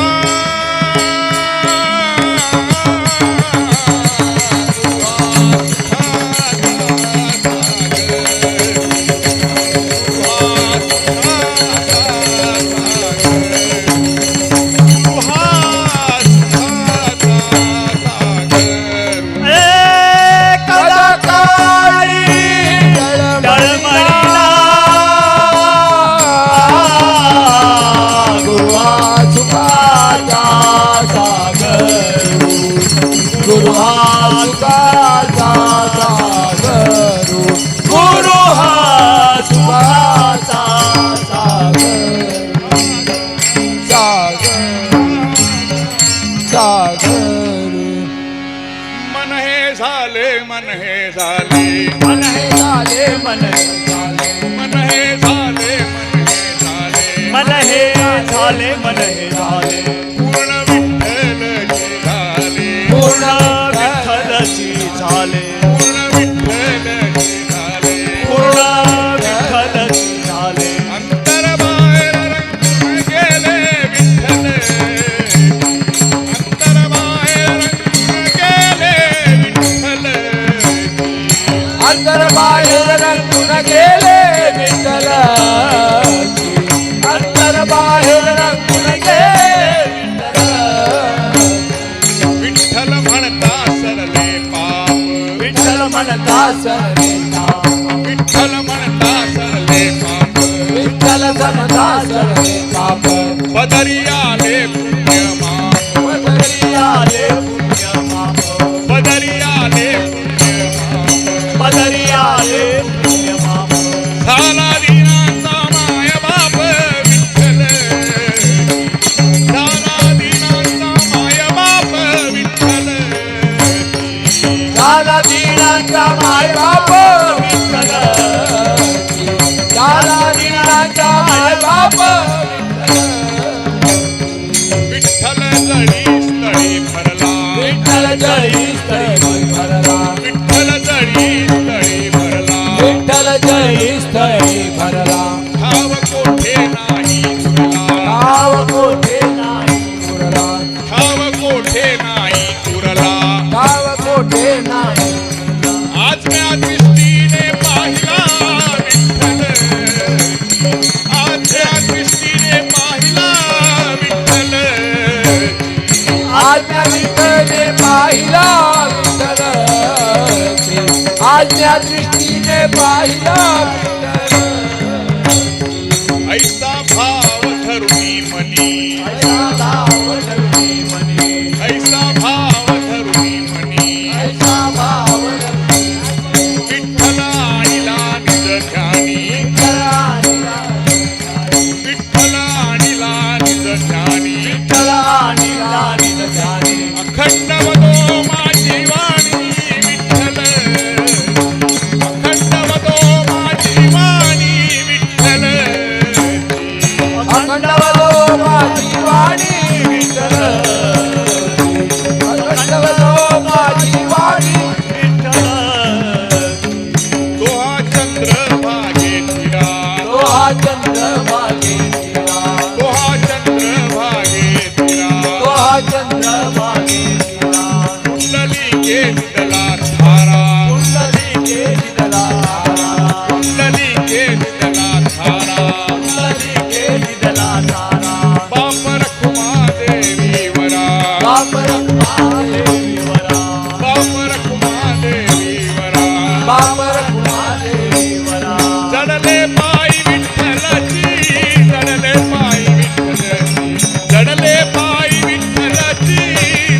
कदा काळी
तळमळीला
गुरु हा सुखाचा सागरू गुरु हा सुखाचा सागरू
गुरु हा सुखाचा
सागर सागर
मन हे झाले मन हे झाले
मन हे झाले मन हे झाले
मन हे झाले मन हे झाले
मन हे झाले मन हे झाले
पूर्ण विठ्ठलची झाले
पूर्ण विठ्ठलची झाले
पूर्ण विठ्ठलची झाले
पूर्ण विठ्ठलची झाले
अंतर बाहेर रंगून गेले विठ्ठल अंतर बाहेर रंगून गेले विठ्ठल
अंतर बाहेर रंगून गेले विठ्ठल अंतर बाहेर रंगून गेले
विठ्ठल म्हणता सरले पाप
विठ्ठल म्हणता
सरले पाप
विठ्ठल म्हणता सरले पाप
विठ्ठल समता सरले पाप
पदरी आले पुण्य माप
पदरी
आले पुण्य माप
पदरी आले पुण्य माप
पदरी आले पुण्य माप
झाला दिनाचा माय बाप विठ्ठल झाला दिनाचा माय बाप विठ्ठल
झाला दिनाचा माय बाप विठ्ठल झाला दिनाचा माय बाप
विठ्ठल जळी स्थळी भरला
विठ्ठल जळी स्थळी भरला
विठ्ठल जळी स्थळी भरला
विठ्ठल जळी स्थळी भरला
ठाव कोठे नाही उरला
गाव कोठे नाही उरला
ठाव कोठे नाही उरला
गाव कोठे नाही
आज म्या दृष्टीने पाहिला विठ्ठल आज म्या दृष्टीने पाहिला विठ्ठल
आज्ञा विठ्ठले पाहिला विठ्ठल आज्ञा दृष्टीने पाहिला विठ्ठल
ऐसा भाव धरुणी मनी
ऐसा भाव धरुणी मनी
ऐसा भाव धरुणी मनी
ऐसा भाव धरुणी
विठ्ठल आणिला निज ध्यानी
विठ्ठल आणिला
विठ्ठल आणिला निज ध्यानी
विठ्ठल आणिला निज ध्यानी
अखंड वदो माझी वाणी विठ्ठल अखंड वदो माझी वाणी विठ्ठल
अखंड वदो माझी वाणी विठ्ठल अखंड वदो माझी वाणी
तो हा चंद्र भागे फिरा
तो हा चंद्र भागे फिरा
तो हा चंद्र भागे फिरा
तो हा चंद्र भागे फिरा
कुंडली के निदला धारा
कुंडली के निदला धारा
कुंडली के निदला धारा
कुंडली के निदला धारा
बाप रखुमा देवी वरा
बाप रखुमा देवी वरा
बाप रखुमा देवी वरा
बाप रखुमा देवी वरा
जडले पायी विठ्ठलाची जडले पायी विठ्ठलाची जडले पायी विठ्ठलाची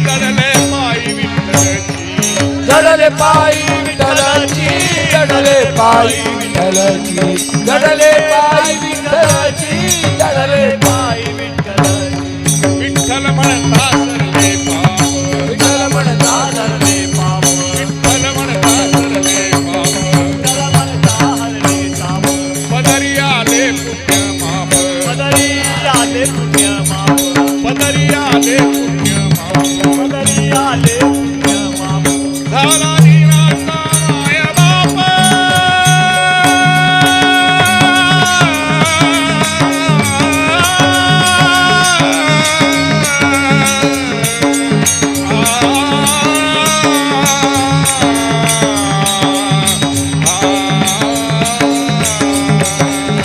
जडले पायी विठ्ठलाची
जडले पायी विठ्ठलाची जडले पायी विठ्ठलाची जडले पायी विठ्ठलाची जडले पायी विठ्ठलाची
पदरी आले पुण्य माप
पदरी आले पुण्य माप
झाला दिनाचा माय बाप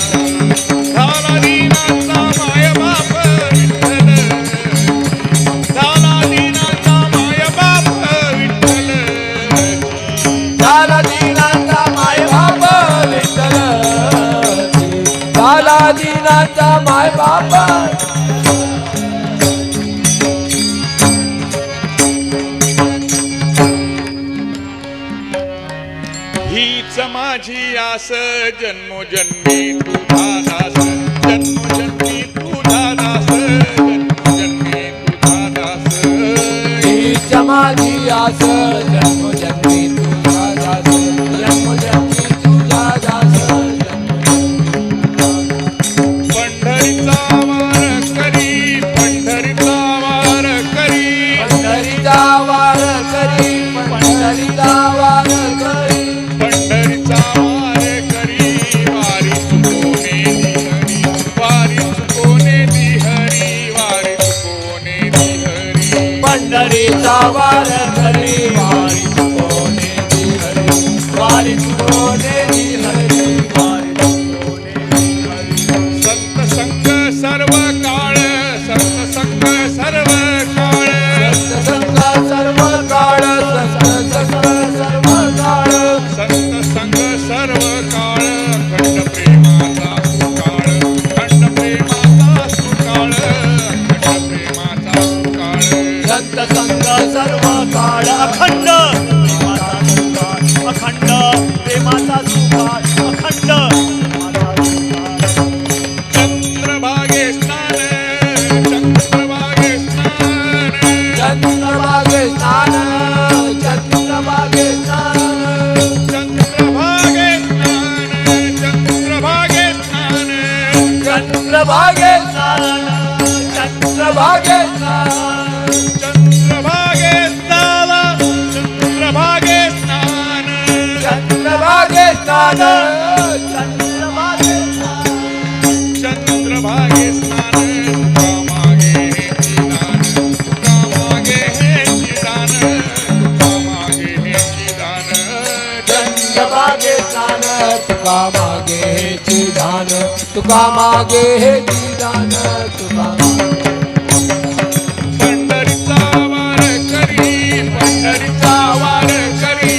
झाला दिनाचा माय बाप विठ्ठल झाला दिनाचा माय बाप विठ्ठल
झाला दिनाचा माय बाप विठ्ठल झाला दिनाचा माय बाप
हीच माझी आस जन्मोजन्मी तुझा दास जन्मोजन्मी तुझा दास जन्मोजन्मी तुझा दास
हीच माझी आस जन्मोजन्मी तुझा दास जन्मोजन्मी तुझा दास
पंढरीचा वार करी पंढरीचा वार करी
पंढरीचा वार करी पंढरीचा वार करी
पंढरीचा वार करी वारी चुकोने दिहरी वारी चुकोने दिहरी वारी चुकोने दिहरी
पंढरीचा वार करी वारी चुकोने दी हरी वारी चुकोने दी हरी वारी चुकोने दी हरी
संत संग सर्व काळ संत संग सर्व काळ
संत सर्व काळ संत सर्व काळ
संत संग सर्व काळ अखंड प्रेमाचा सुकाळ अखंड प्रेमाचा सुकाळ अखंड प्रेमाचा सुकाळ
संत संग सर्व काळ
अखंड प्रेमाचा सुकाळ अखंड
चंद्रभागे स्नान चंद्रभागे स्नान
चंद्रभागे स्नान चंद्रभागे स्नान
चंद्रभागे स्नान चंद्रभागे स्नान
चंद्रभागे स्नान चंद्रभागे स्नान
चंद्रभागे स्नान चंद्रभागे स्नान
चंद्रभागे स्नान चंद्रभागे
चंद्रभागे स्नान कामागे हेची दान कामागे हेची दान कामागे हेची दान
चंद्रभागे स्नान तुका मागे हेची दान तुका मागे हेची दान तुका
पंढरीचा वार करी पंढरीचा वार करी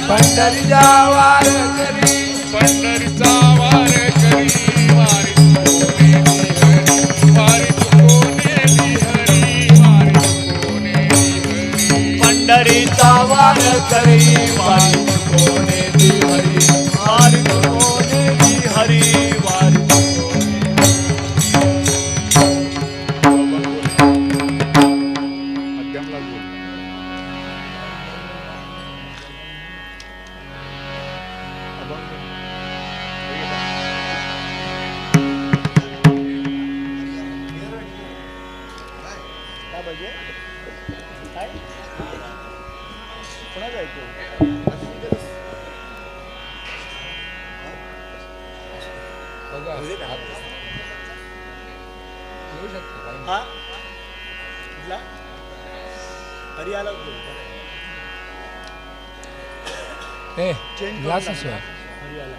पंढरीचा वार करी
पंढरीचा वार करी वारी चुकोने दिहरी वारी चुकोने दिहरी वारी चुकोने दिहरी
पंढरीचा वार करी वारी चुकोने दी हरी
वारी चुकोने दी हरी वारी
मध्यमला बोल
काय पाहिजे काय पुन्हा जायचं हा कुठला हरियाला चेंज
ग्लासेस
हरियाला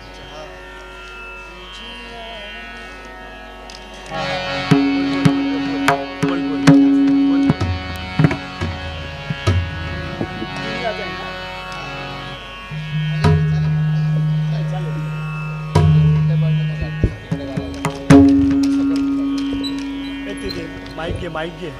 बोल बोल बोल माईक घे माईक घे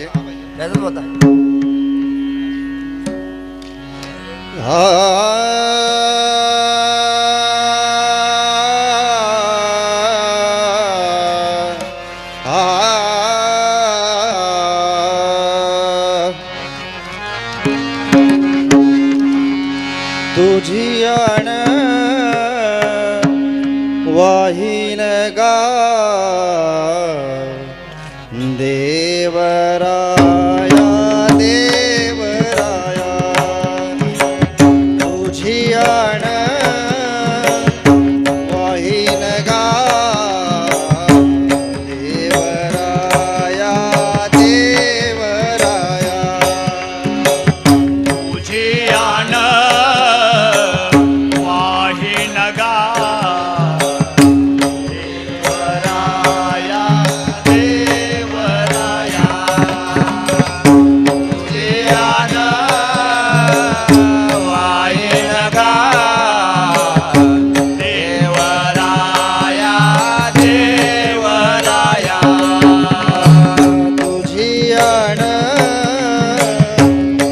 पाहिजे.
त्यातच होता.
तुझी आण वाहीन गा देवराया देवराया तुझी आण वाहीन गा देवराया देवराया
तुझी आण वाहीन गा देवराया देवराया तुझी आण वाहीन गा देवराया देवराया
तुझी आण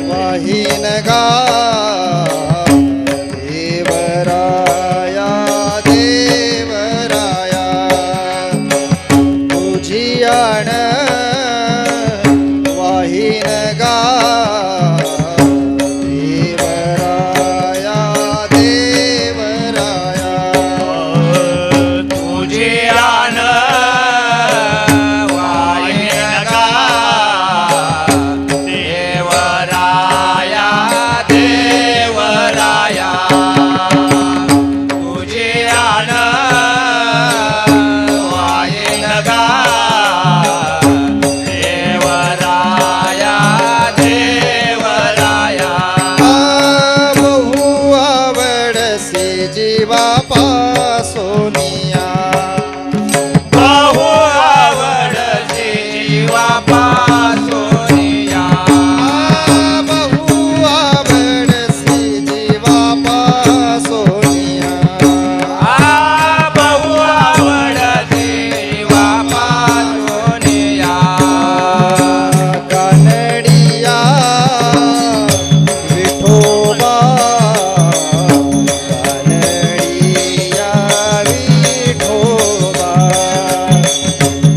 वाहीन गा देवराया देवराया तुझी आण वाहीन गा देवराया देवराया
तुझी आण वाहीन गा देवराया देवराया तुझी आण वाहीन गा देवराया देवराया
बहु आवडसे जीवा पासोनिया
बहु आवडते जीवा पासोनिया
बहु आवडसे जीवा पासोनिया
बहु आवडते जीवा पासोनिया
कानडिया विठोबा कानडिया विठोबा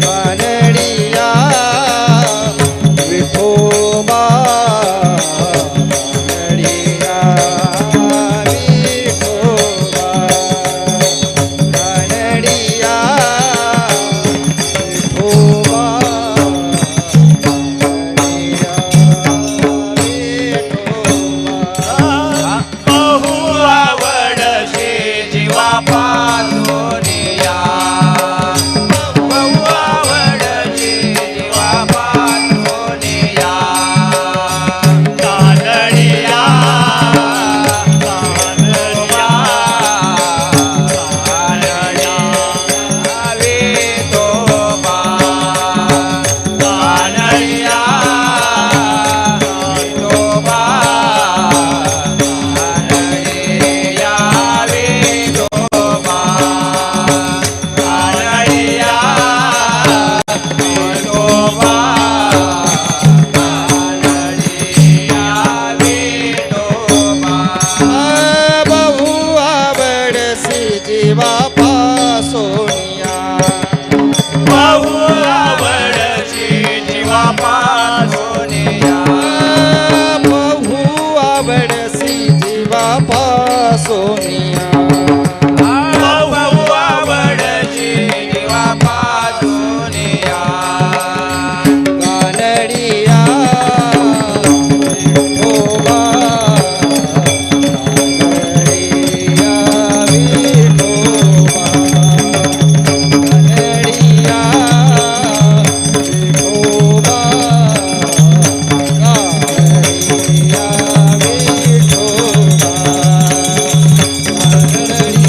कानडिया विठोबा कानडिया विठोबा कानडिया
बहु आवडते जीवा पासोनिया बहु आवडते जीवा पासोनिया कानडिया कानडिया कानडिया विठोबा कानडिया विठोबा कानडिया विठोबा कानडिया विठोबा कानडिया विठोबा
बहु आवडसी जीवा पासोनिया
बहु आवडते जीवा पासोनिया
बहु आवडसी जीवा पासोनिया
बहु आवडते जीवा पासोनिया
कानडिया विठोबा कानडिया विठोबा कानडिया विठोबा कानडिया विठोबा कानडिया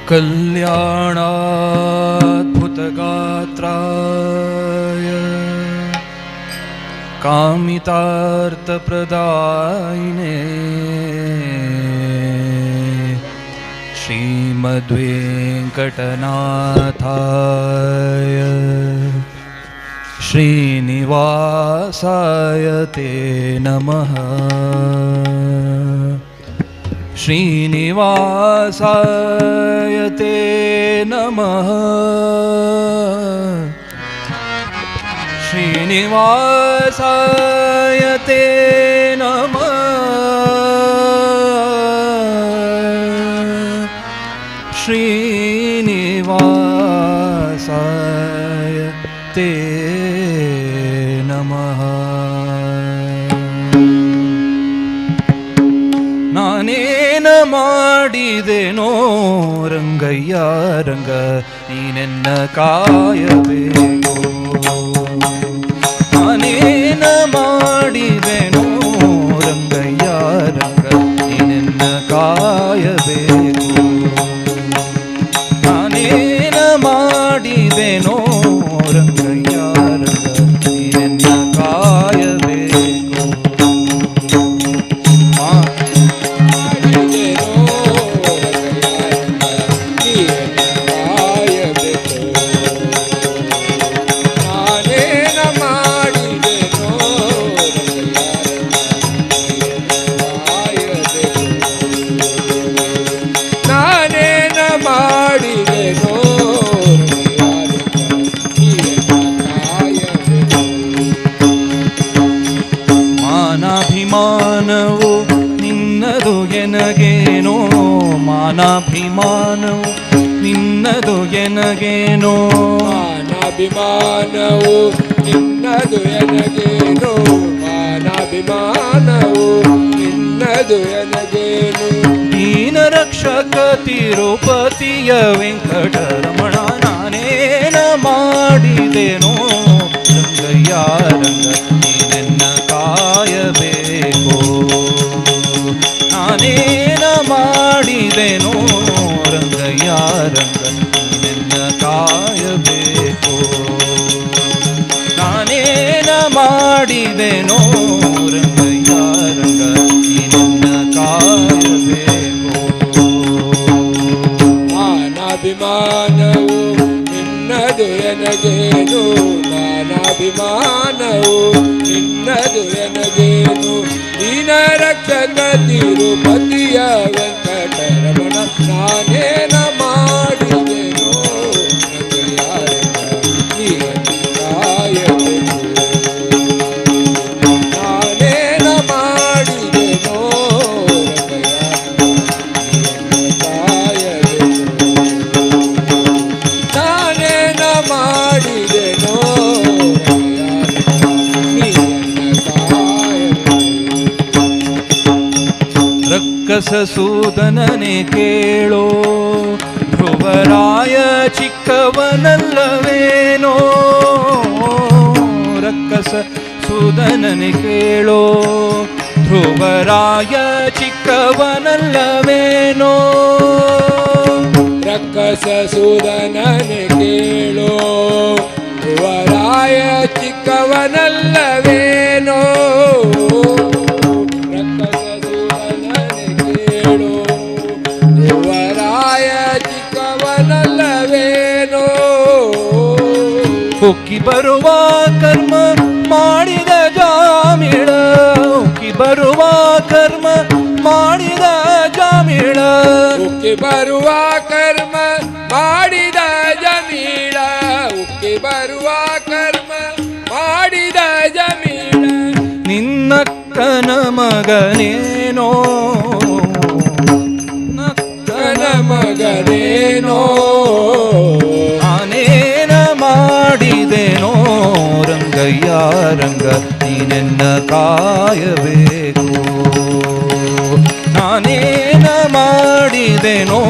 कल्याणाद्भुतगात्राय कामितार्थप्रदायिने श्रीमद्वेङ्कटनाथाय श्रीनिवासाय ते नमः। श्रीनिवासाय ते नमः। श्रीनिवासाय ते नमः। श्रीनिवासाय ते नमः। ನಾನೇನ ಮಾಡಿದೆನೋ ರಂಗಯ್ಯ ರಂಗ ನೀನೆನ್ನ ಕಾಯಬೇಕು. ನಾನೇನ ಮಾಡಿದೆನೋ ರಂಗಯ್ಯ ರಂಗ ನೀನೆನ್ನ ಕಾಯಬೇಕು. ನಾನೇನ ಮಾಡಿದೆನೋ ರಂಗಯ್ಯ ರಂಗ ನೀನೆನ್ನ ಕಾಯಬೇಕು. ಮಾನಾಭಿಮಾನವು ನಿನ್ನದು ಎನಗೇನೋ. ಮಾನಾಭಿಮಾನವು ನಿನ್ನದು ಎನಗೇನೋ.
ಮಾನಾಭಿಮಾನವು ನಿನ್ನದು ಎನಗೇನೋ. ಮಾನಾಭಿಮಾನವು ನಿನ್ನದು ಎನಗೇನು.
ದೀನ ರಕ್ಷಕ ತಿರುಪತಿಯ ವೆಂಕಟರಮಣ ನಾನೇನ ಮಾಡಿದೆನೋ ರಂಗಯ್ಯ ರಂಗ ನೀನೆನ್ನ ಕಾಯಬೇಕು. ನಾನೇನ ಮಾಡಿದೆನೋ ರಂಗಯ್ಯ ರಂಗ ನೀನೆನ್ನ ಕಾಯಬೇಕು. ನಾನೇನ ಮಾಡಿದೆನೋ ರಂಗಯ್ಯ ರಂಗ ನೀನೆನ್ನ ಕಾಯಬೇಕು.
ಮಾನಾಭಿಮಾನವು ನಿನ್ನದು ಎನಗೇನು. ಮಾನಾಭಿಮಾನವು ನಿನ್ನದು ಎನಗೇನು. ದೀನ ರಕ್ಷಕ ತಿರುಪತಿಯ ವೆಂಕಟರಮಣ ನಾನೇನ ಮಾಡಿದೆನೋ ಕಾಯಬೇಕು. ನಾನೇನ ಮಾಡಿದೆನೋ ಕಾಯಬೇಕು. ನಾನೇನ ಮಾಡಿದೆನೋ
ರಕ್ಕಸ ಸೂದನನೆ ಕೇಳೋ ಧ್ರುವರಾಯ ಚಿಕ್ಕವನಲ್ಲವೇನೋ. ರಕ್ಕಸ ಸೂದನನೆ ಕೇಳೋ ಧ್ರುವರಾಯ ಚಿಕ್ಕವನಲ್ಲವೇನೋ.
ರಕ್ಕಸ ಸೂದನನೆ ಕೇಳೋ ಧ್ರುವರಾಯ ಚಿಕ್ಕವನಲ್ಲವೇನೋ. ರಕ್ಕಸ ಸೂದನನೆ ಕೇಳೋ ಧ್ರುವರಾಯ ಚಿಕ್ಕವನಲ್ಲವೇನೋ.
ಉಕ್ಕಿ ಬರುವ ಕರ್ಮ ಮಾಡಿದ ಜಾಮಿಳ. ಉಕ್ಕಿ ಬರುವ ಕರ್ಮ ಮಾಡಿದ ಜಾಮಿಳ.
ಉಕ್ಕಿ ಬರುವ ಕರ್ಮ ಮಾಡಿದ ಜಮೀಳ. ಉಕ್ಕಿ ಬರುವ ಕರ್ಮ ಮಾಡಿದ ಜಮೀಳ.
ನಿನ್ನಕ್ಕನ ಮಗನೇನೋ.
ನಕ್ಕನ ಮಗನೇನೋ.
ನಾನೇನ ಮಾಡಿದೆನೋ ರಂಗಯ್ಯ ರಂಗ ನೀನೆನ್ನ ಕಾಯಬೇಕು. ನಾನೇನ ಮಾಡಿದೆನೋ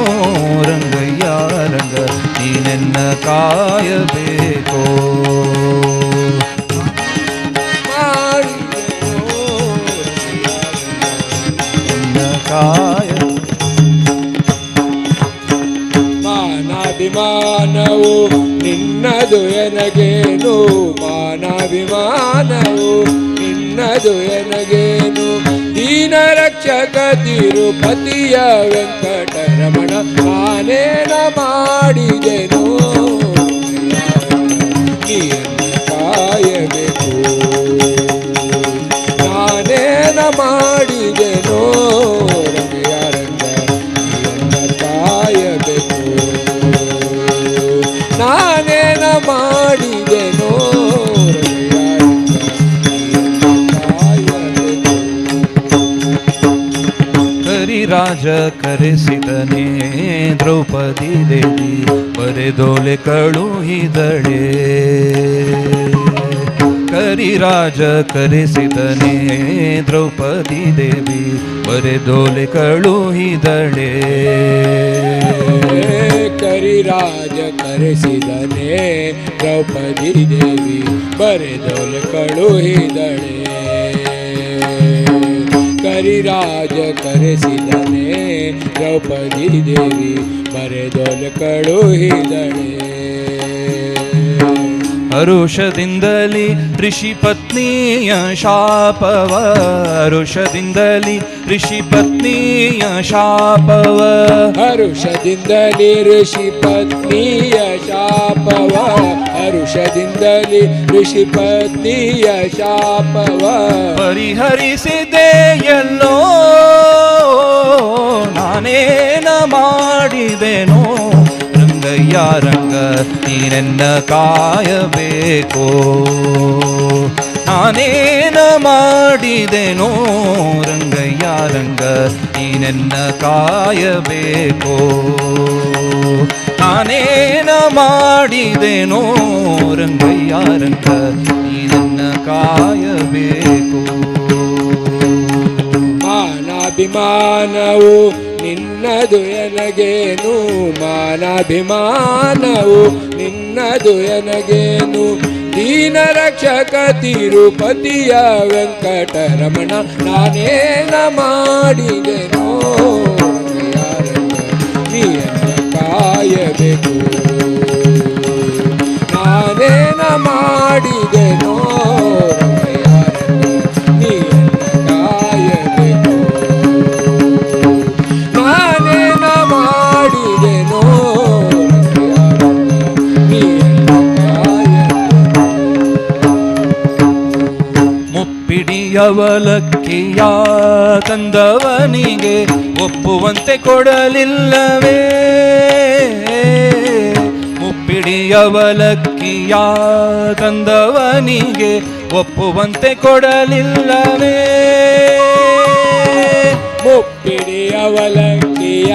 ರಂಗಯ್ಯ ರಂಗ ನೀನೆನ್ನ ಕಾಯಬೇಕು.
ಮಾಡಿದೆನೋ ಮಾನಾಭಿಮಾನವು ನಿನ್ನದು ಎನಗೇನು ಮಾನಾಭಿಮಾನವು ನಿನ್ನದು ಎನಗೇನು ದೀನ ರಕ್ಷಕ ತಿರುಪತಿಯ ವೆಂಕಟರಮಣ ನಾನೇನ ಮಾಡಿದೆನು ನೀಯನ್ನು ಕಾಯಬೇಕು ನಾನೇನ ಮಾಡಿದೆನೋ ರಮ್ಯಾರಂಗ ನೀಯನ್ನು ಕಾಯಬೇಕು ನಾನೇನ ಮಾಡಿದೆನೋ ರಮ್ಯಾರಂಗ ನೀಯನ್ನು ಕಾಯಬೇಕು
ಕರಿರಾಜ ಕರೆಸಿದನೇ ದ್ರೌಪದಿ ದೇವಿ ಬರೆದೋಲೆ ಕಳುಹಿದಳೆ ಕರಿರಾಜ ಕರೆಸಿದನೇ ದ್ರೌಪದಿ ದೇವಿ ಬರೆದೋಲೆ ಕಳುಹಿದಳೆ
ಕರಿರಾಜ ಕರೆಸಿದನೇ ದ್ರೌಪದಿ ದೇವಿ ಬರೆದೋಲೆ ಕಳುಹಿದಳೆ ಕರಿರಾಜ ಕರೆಸಿದನೇ ದ್ರೌಪದಿ ದೇವಿ ಬರೆದೋಲೆ ಕಳುಹಿದಳೆ
ಹರುಷದಿಂದಲಿ ಋಷಿ ಪತ್ನಿಯ ಶಾಪವ ಹರುಷದಿಂದಲಿ ಋಷಿ ಪತ್ನಿಯ ಶಾಪವ
ಹರುಷದಿಂದಲಿ ಋಷಿ ಪತ್ನಿಯ ಶಾಪವ ಹರುಷದಿಂದಲಿ ಋಷಿ ಪತ್ನಿಯ ಶಾಪವ
ಪರಿಹರಿಸಿದೆ ಎಲ್ಲೋ ನಾನೇನ ಮಾಡಿದೆನೋ ರಂಗಯ್ಯ ರಂಗ ನೀನೆನ್ನ ಕಾಯಬೇಕು ನಾನೇನ ಮಾಡಿದೆನೋ ರಂಗಯ್ಯ ರಂಗ ನೀನೆನ್ನ ಕಾಯಬೇಕು ನಾನೇನ ಮಾಡಿದೆನೋ ರಂಗಯ್ಯ ರಂಗ ನೀನೆನ್ನ ಕಾಯಬೇಕು
ಮಾನಾಭಿಮಾನವು ನಿನ್ನದು ಎನಗೇನು ಮಾನಾಭಿಮಾನವು ನಿನ್ನದು ಎನಗೇನು ದೀನ ರಕ್ಷಕ ತಿರುಪತಿಯ ವೆಂಕಟರಮಣ ನಾನೇನ ಮಾಡಿದೆನೋ ನೀಯನ್ನು ಕಾಯಬೇಕು ನಾನೇನ ಮಾಡಿದೆನೋ
ಅವಲಕ್ಕಿಯ ತಂದವನಿಗೆ ಒಪ್ಪುವಂತೆ ಕೊಡಲಿಲ್ಲವೇ ಮುಪ್ಪಿಡಿಯವಲಕ್ಕಿಯ ತಂದವನಿಗೆ ಒಪ್ಪುವಂತೆ ಕೊಡಲಿಲ್ಲವೇ
ಮುಪ್ಪಿಡಿಯವಲಕ್ಕಿಯ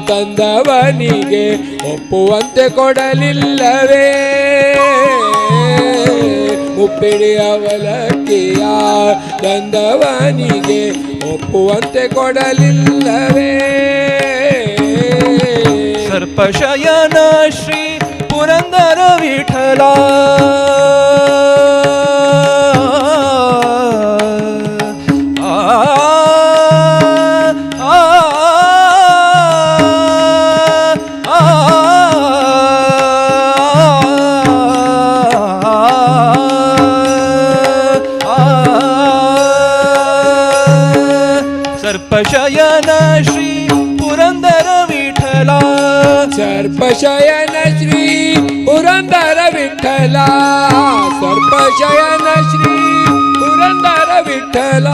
ತಂದವನಿಗೆ ಒಪ್ಪುವಂತೆ ಕೊಡಲಿಲ್ಲವೇ ಮುಪ್ಪಿಡಿಯವಲಕ್ಕಿಯ ತಂದವನಿಗೆ ಒಪ್ಪುವಂತೆ ಕೊಡಲಿಲ್ಲವೇ
ಸರ್ಪಶಯನ ಶ್ರೀ ಪುರಂದರ ವಿಠಲ
ಸರ್ಪಶಯನ ಶ್ರೀ ಪುರಂದರ ವಿಠಲ ಸರ್ಪಶಯನ ಶ್ರೀ ಪುರಂದರ ವಿಠಲ ಸರ್ಪಶಯನ ಶ್ರೀ ಪುರಂದರ ವಿಠಲ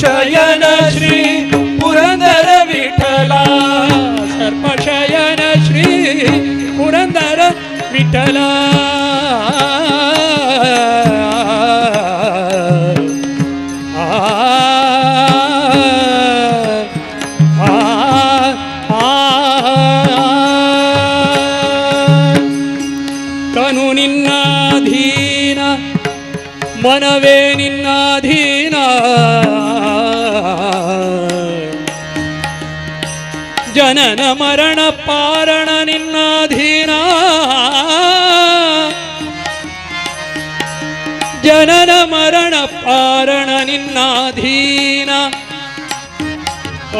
ಸರ್ಪಶಯನ ಶ್ರೀ ಪುರಂದರ ವಿಠಲ
ಸರ್ಪಶಯನ ಶ್ರೀ ಪುರಂದರ ವಿಠಲ ತನು ನಿನ್ನಾಧೀನ ಮನವೇ ನಿನ್ನಾಧೀನ ಜನನ ಮರಣ ಪಾರಣ ನಿನ್ನಾಧೀನ ಜನನ ಮರಣ ಪಾರಣ ನಿನ್ನಾಧೀನ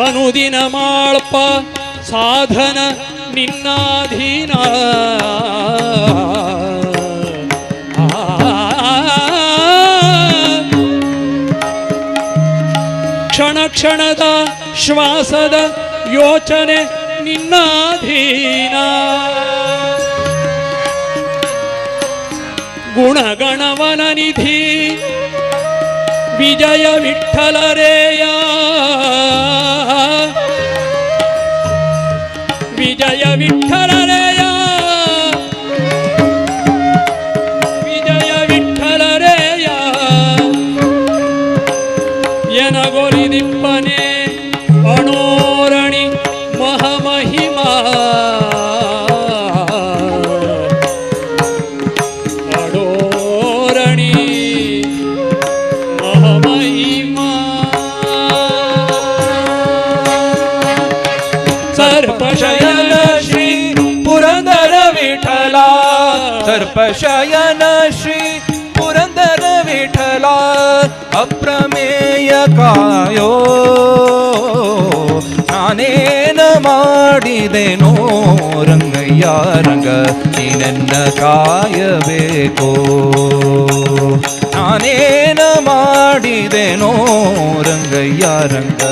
ಅನುದಿನ ಮಾಳ್ಪ ಸಾಧನ ನಿನ್ನಾಧೀನ ಕ್ಷಣ ಕ್ಷಣದ ಶ್ವಾಸದ ಯೋಚನೆ ನಿನ್ನಾಧೀನ ಗುಣಗಣವನ ನಿಧಿ ವಿಜಯ ವಿಠ್ಠಲರೇಯ ವಿಜಯ ವಿಠ್ಠಲರೇಯ ವಿಜಯ ವಿಠ್ಠಲರೇಯ ಎನಗೊಲಿದಿಪ್ಪನೆ ಅಣೋರಣಿ ಮಹಾಮಹಿಮಾ ಅಡೋರಣಿ ಮಹಾಮಹಿಮಾ
ಸರ್ಪಶಯನ ಶ್ರೀ ಪುರಂದರ ವಿಠಲ ಸರ್ಪಶಯನ ಶ್ರೀ ಪುರಂದರ ವಿಠಲ ಅಪ್ರಮೇಯ ಕಾಯೋ ನಾನೇನ ಮಾಡಿದೆನೋ ರಂಗಯ್ಯ ರಂಗ ನೀನನ್ನ ಕಾಯಬೇಕೋ ನಾನೇನ ಮಾಡಿದೆನೋ ರಂಗಯ್ಯ ರಂಗ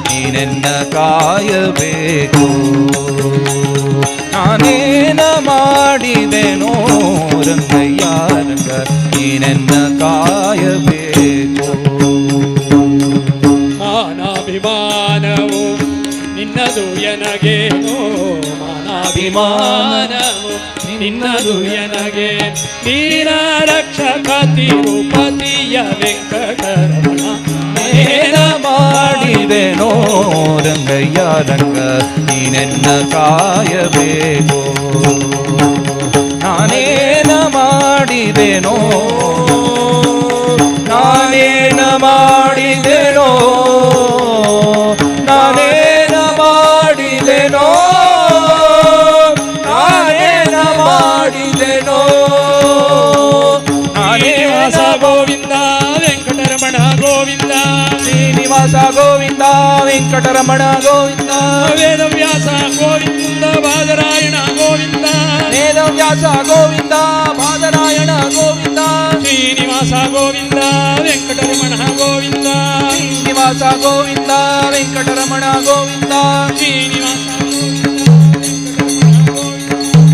ನೀನನ್ನ ಕಾಯಬೇಕೋ ನಾನೇನ ಮಾಡಿದೆನೋ ರಂಗಯ್ಯ ರಂಗ ನೀನನ್ನ ಕಾಯಬೇಕೋ
ಮಾನಾಭಿಮಾನವು ನಿನ್ನದು ಎನಗೇನೋ ಮಾನಾಭಿಮಾನವು ನಿನ್ನದು ಎನಗೆ ನೀನ ರಕ್ಷಕ ತಿರುಪತಿಯ ವೆಂಕಟರಮಣ
ಏನ ಮಾಡಿದೆನೋ ರಂಗಯ್ಯ ರಂಗ ನೀನೆನ್ನ ಕಾಯಬೇಕೋ ನಾನೇನ ಮಾಡಿದೆನೋ ನಾನೇನ ಮಾಡಿದೆನೋ ನಾನೇನ ಮಾಡಿದೆನೋ ನಾನೇನ ಮಾಡಿದೆನೋ
ಶ್ರೀನಿವಾಸ ಗೋವಿಂದ ವೆಂಕಟರಮಣ ಗೋವಿಂದ
ಶ್ರೀನಿವಾಸ ಗೋವಿಂದ ವೆಂಕಟರಮಣ ಗೋವಿಂದ
ವೇದವ್ಯಾಸ ಗೋವಿಂದ ಬಾದರಾಯಣ ಗೋವಿಂದ
ವೇದವ್ಯಾಸ ಗೋವಿಂದ ಬಾದರಾಯಣ ಗೋವಿಂದ
ಶ್ರೀನಿವಾಸ ಗೋವಿಂದ ವೆಂಕಟರಮಣ ಗೋವಿಂದ
ಶ್ರೀನಿವಾಸ ಗೋವಿಂದ ವೆಂಕಟರಮಣ ಗೋವಿಂದ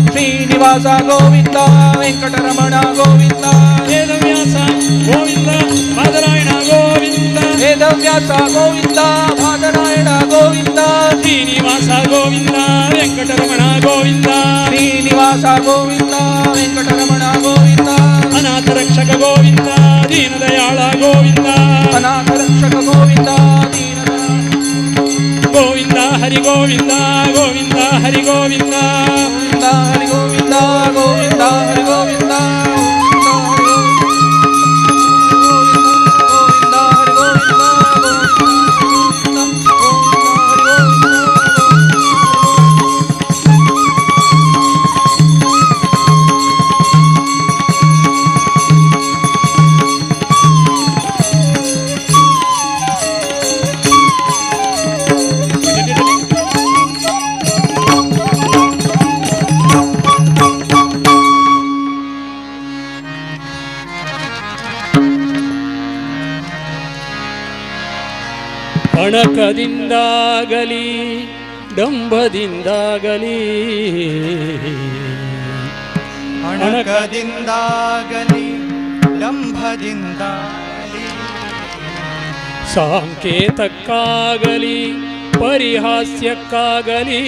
ಶ್ರೀನಿವಾಸ ಗೋವಿಂದ ವೆಂಕಟರಮಣ ಗೋವಿಂದ
ವೇದವ್ಯಾಸ ಗೋವಿಂದ ಬಾದರಾಯಣ ಗೋವಿಂದ
ವೇದವ್ಯಾಸ ಗೋವಿಂದ ಬಾದರಾಯಣ ಗೋವಿಂದ
ಶ್ರೀನಿವಾಸ ಗೋವಿಂದ ವೆಂಕಟರಮಣ ಗೋವಿಂದ
ಶ್ರೀನಿವಾಸ ಗೋವಿಂದ ವೆಂಕಟರಮಣ ಗೋವಿಂದ
ಅನಾಥ ರಕ್ಷಕ ಗೋವಿಂದ ದೀನದಯಾಳ ಗೋವಿಂದ
ಅನಾಥ ರಕ್ಷಕ ಗೋವಿಂದ ದೀನದಯಾಳ
ಗೋವಿಂದ ಹರಿ ಗೋವಿಂದ ಗೋವಿಂದ ಹರಿ ಗೋವಿಂದ
ಗೋವಿಂದ ಹರಿ ಗೋವಿಂದ ಗೋವಿಂದ ಹರಿ ಗೋವಿಂದ
ಅಣಕದಿಂದಾಗಲಿ ಡಂಬದಿಂದಾಗಲಿ
ಅಣಕದಿಂದಾಗಲಿ ಡಂಭದಿಂದಾಗಲಿ
ಸಾಂಕೇತಕ್ಕಾಗಲಿ ಪರಿಹಾಸ್ಯಕ್ಕಾಗಲಿ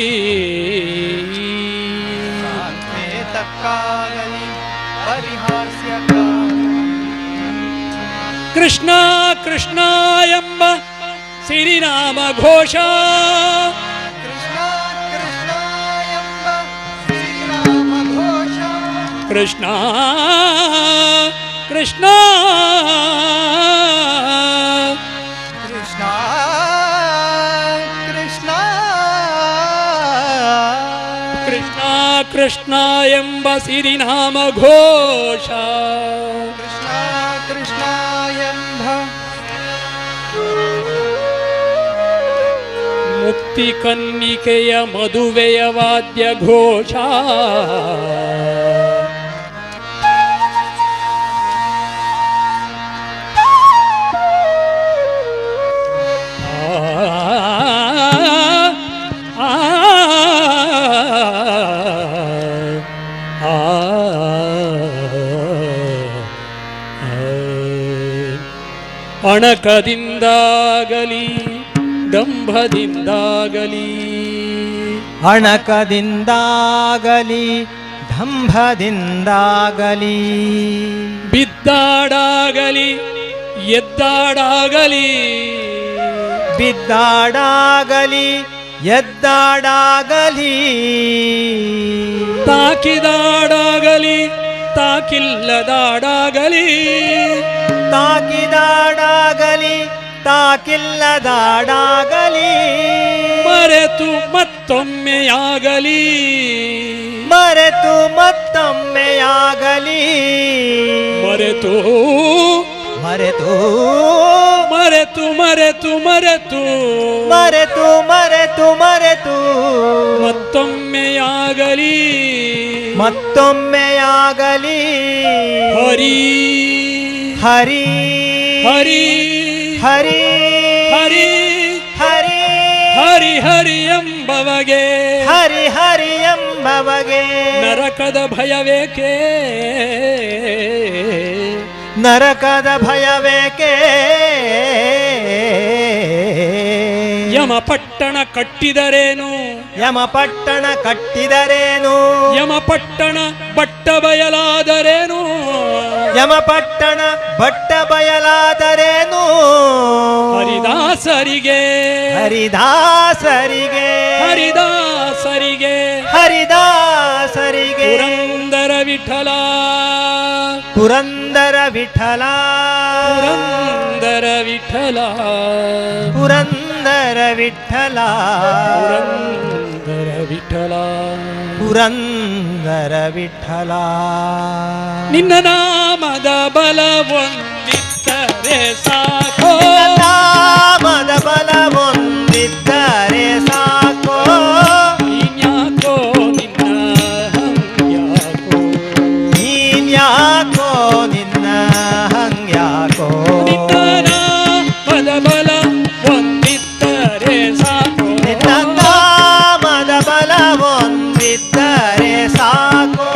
ಸಾಂಕೇತಕ್ಕಾಗಲಿ ಪರಿಹಾಸ್ಯಕ್ಕಾಗಲಿ
ಕೃಷ್ಣ ಕೃಷ್ಣ ಎಂಬ ಸಿರಿನಾಮ ಘೋಷ
ಕೃಷ್ಣ ಕೃಷ್ಣ ಎಂಬ ಶ್ರೀರಾಮ ಘೋಷ
ಕೃಷ್ಣ ಕೃಷ್ಣ
ಕೃಷ್ಣ ಕೃಷ್ಣ
ಕೃಷ್ಣ ಕೃಷ್ಣ ಎಂಬ ಸಿರಿನಾಮ ಘೋಷ
ಕೃಷ್ಣ ಕೃಷ್ಣ ಎಂಬ
ಮುಕ್ತಿ ಕನ್ನಿಕೆಯ ಮದುವೆಯ ವಾದ್ಯ ಘೋಷ ಅಣಕದಿಂದಾಗಲಿ ದಂಭದಿಂದಾಗಲಿ
ಅಣಕದಿಂದಾಗಲಿ ದಂಭದಿಂದಾಗಲಿ
ಬಿದ್ದಾಡಾಗಲಿ ಎದ್ದಾಡಾಗಲಿ
ಬಿದ್ದಾಡಾಗಲಿ ಎದ್ದಾಡಾಗಲಿ
ತಾಕಿದಾಡಾಗಲಿ ತಾಕಿಲ್ಲದಾಡಾಗಲಿ
ತಾಕಿದಾಡಾಗಲಿ ತಾಕಿಲ್ಲದಾಡಾಗಲಿ
ಮರೆತು ಮತ್ತೊಮ್ಮೆಯಾಗಲಿ
ಮರೆತು ಮತ್ತೊಮ್ಮೆಯಾಗಲಿ
ಮರೆತು
ಮರೆತು
ಮರೆತು ಮರೆತು ಮರೆತು
ಮರೆತು ಮರೆತು ಮರೆತು
ಮತ್ತೊಮ್ಮೆಯಾಗಲಿ
ಮತ್ತೊಮ್ಮೆಯಾಗಲಿ
ಹರಿ
ಹರಿ
ಹರಿ
ಹರಿ
ಹರಿ
ಹರಿ
ಹರಿ ಹರಿ ಎಂಬವಗೆ
ಹರಿ ಹರಿ ಎಂಬವಗೆ
ನರಕದ ಭಯವೇಕೆ
ನರಕದ ಭಯವೇಕೆ
ಯಮಪಟ್ಟಣ ಕಟ್ಟಿದರೇನು
ಯಮಪಟ್ಟಣ ಕಟ್ಟಿದರೇನು
ಯಮಪಟ್ಟಣ ಬಟ್ಟ ಬಯಲಾದರೇನು
ಯಮಪಟ್ಟಣ ಬಟ್ಟ ಬಯಲಾದರೇನು
ಹರಿದಾಸರಿಗೆ
ಹರಿದಾಸರಿಗೆ
ಹರಿದಾಸರಿಗೆ
ಹರಿದಾಸರಿಗೆ
ಪುರಂದರ ವಿಠಲ
ಪುರಂದರ ವಿಠಲ
ಪುರಂದರ ವಿಠಲ
ಪುರಂದರ ವಿಠಲ
ಪುರಂದರ ವಿಠಲ
ಪುರಂದರ ವಿಠಲ
ನಿನ್ನ ನಾಮದ ಬಲವೊಂದಿದ್ದರೆ ಸಾಕೋ
ನಾಮದ ಬಲವೊಂದಿದ್ದರೆ ಸಾಕೋ
ನೀನ್ಯಾಕೋ ನಿನ್ನ ಹಂಗ್ಯಾಕೋ
ನೀನ್ಯಾಕೋ ನಿನ್ನ ಹಂಗ್ಯಾಕೋ
ನಿನ್ನ ನಾಮದ ಬಲ ಒಂದಿದ್ದರೆ ಸಾಕೋ
ನಿನ್ನ ನಾಮದ ಬಲವೊಂದಿದ್ದರೆ ಸಾಕೋ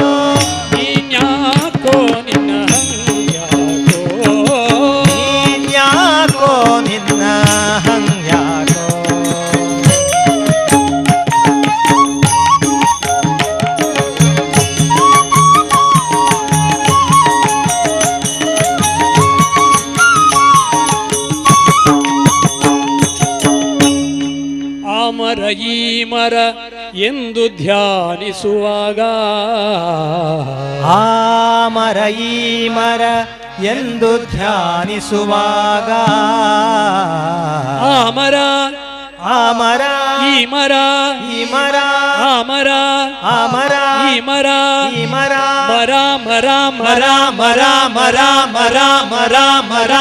ನೀನ್ಯಾಕೋ ನಿನ್ನ ಹಂಗ್ಯಾಕೋ
ನೀನ್ಯಾಕೋ ನಿನ್ನ ಹಂಗ್ಯಾಕೋ
ಆ ಮರ ಈ ಮರ ಎಂದು ಧ್ಯಾನಿಸುವಾಗ
ಆ ಮರ ಈ ಮರ ಎಂದು ಧ್ಯಾನಿಸುವಾಗ
ಆ ಮರ
ಆ ಮರ
ಈ ಮರ
ಈ ಮರ
ಆ ಮರ
ಆ ಮರ
ಈ ಮರ
ಈ ಮರ
ಮರ ಮರ
ಮರ
ಮರ
ಮರ ಮರ ಮರ ಮರ ಮರ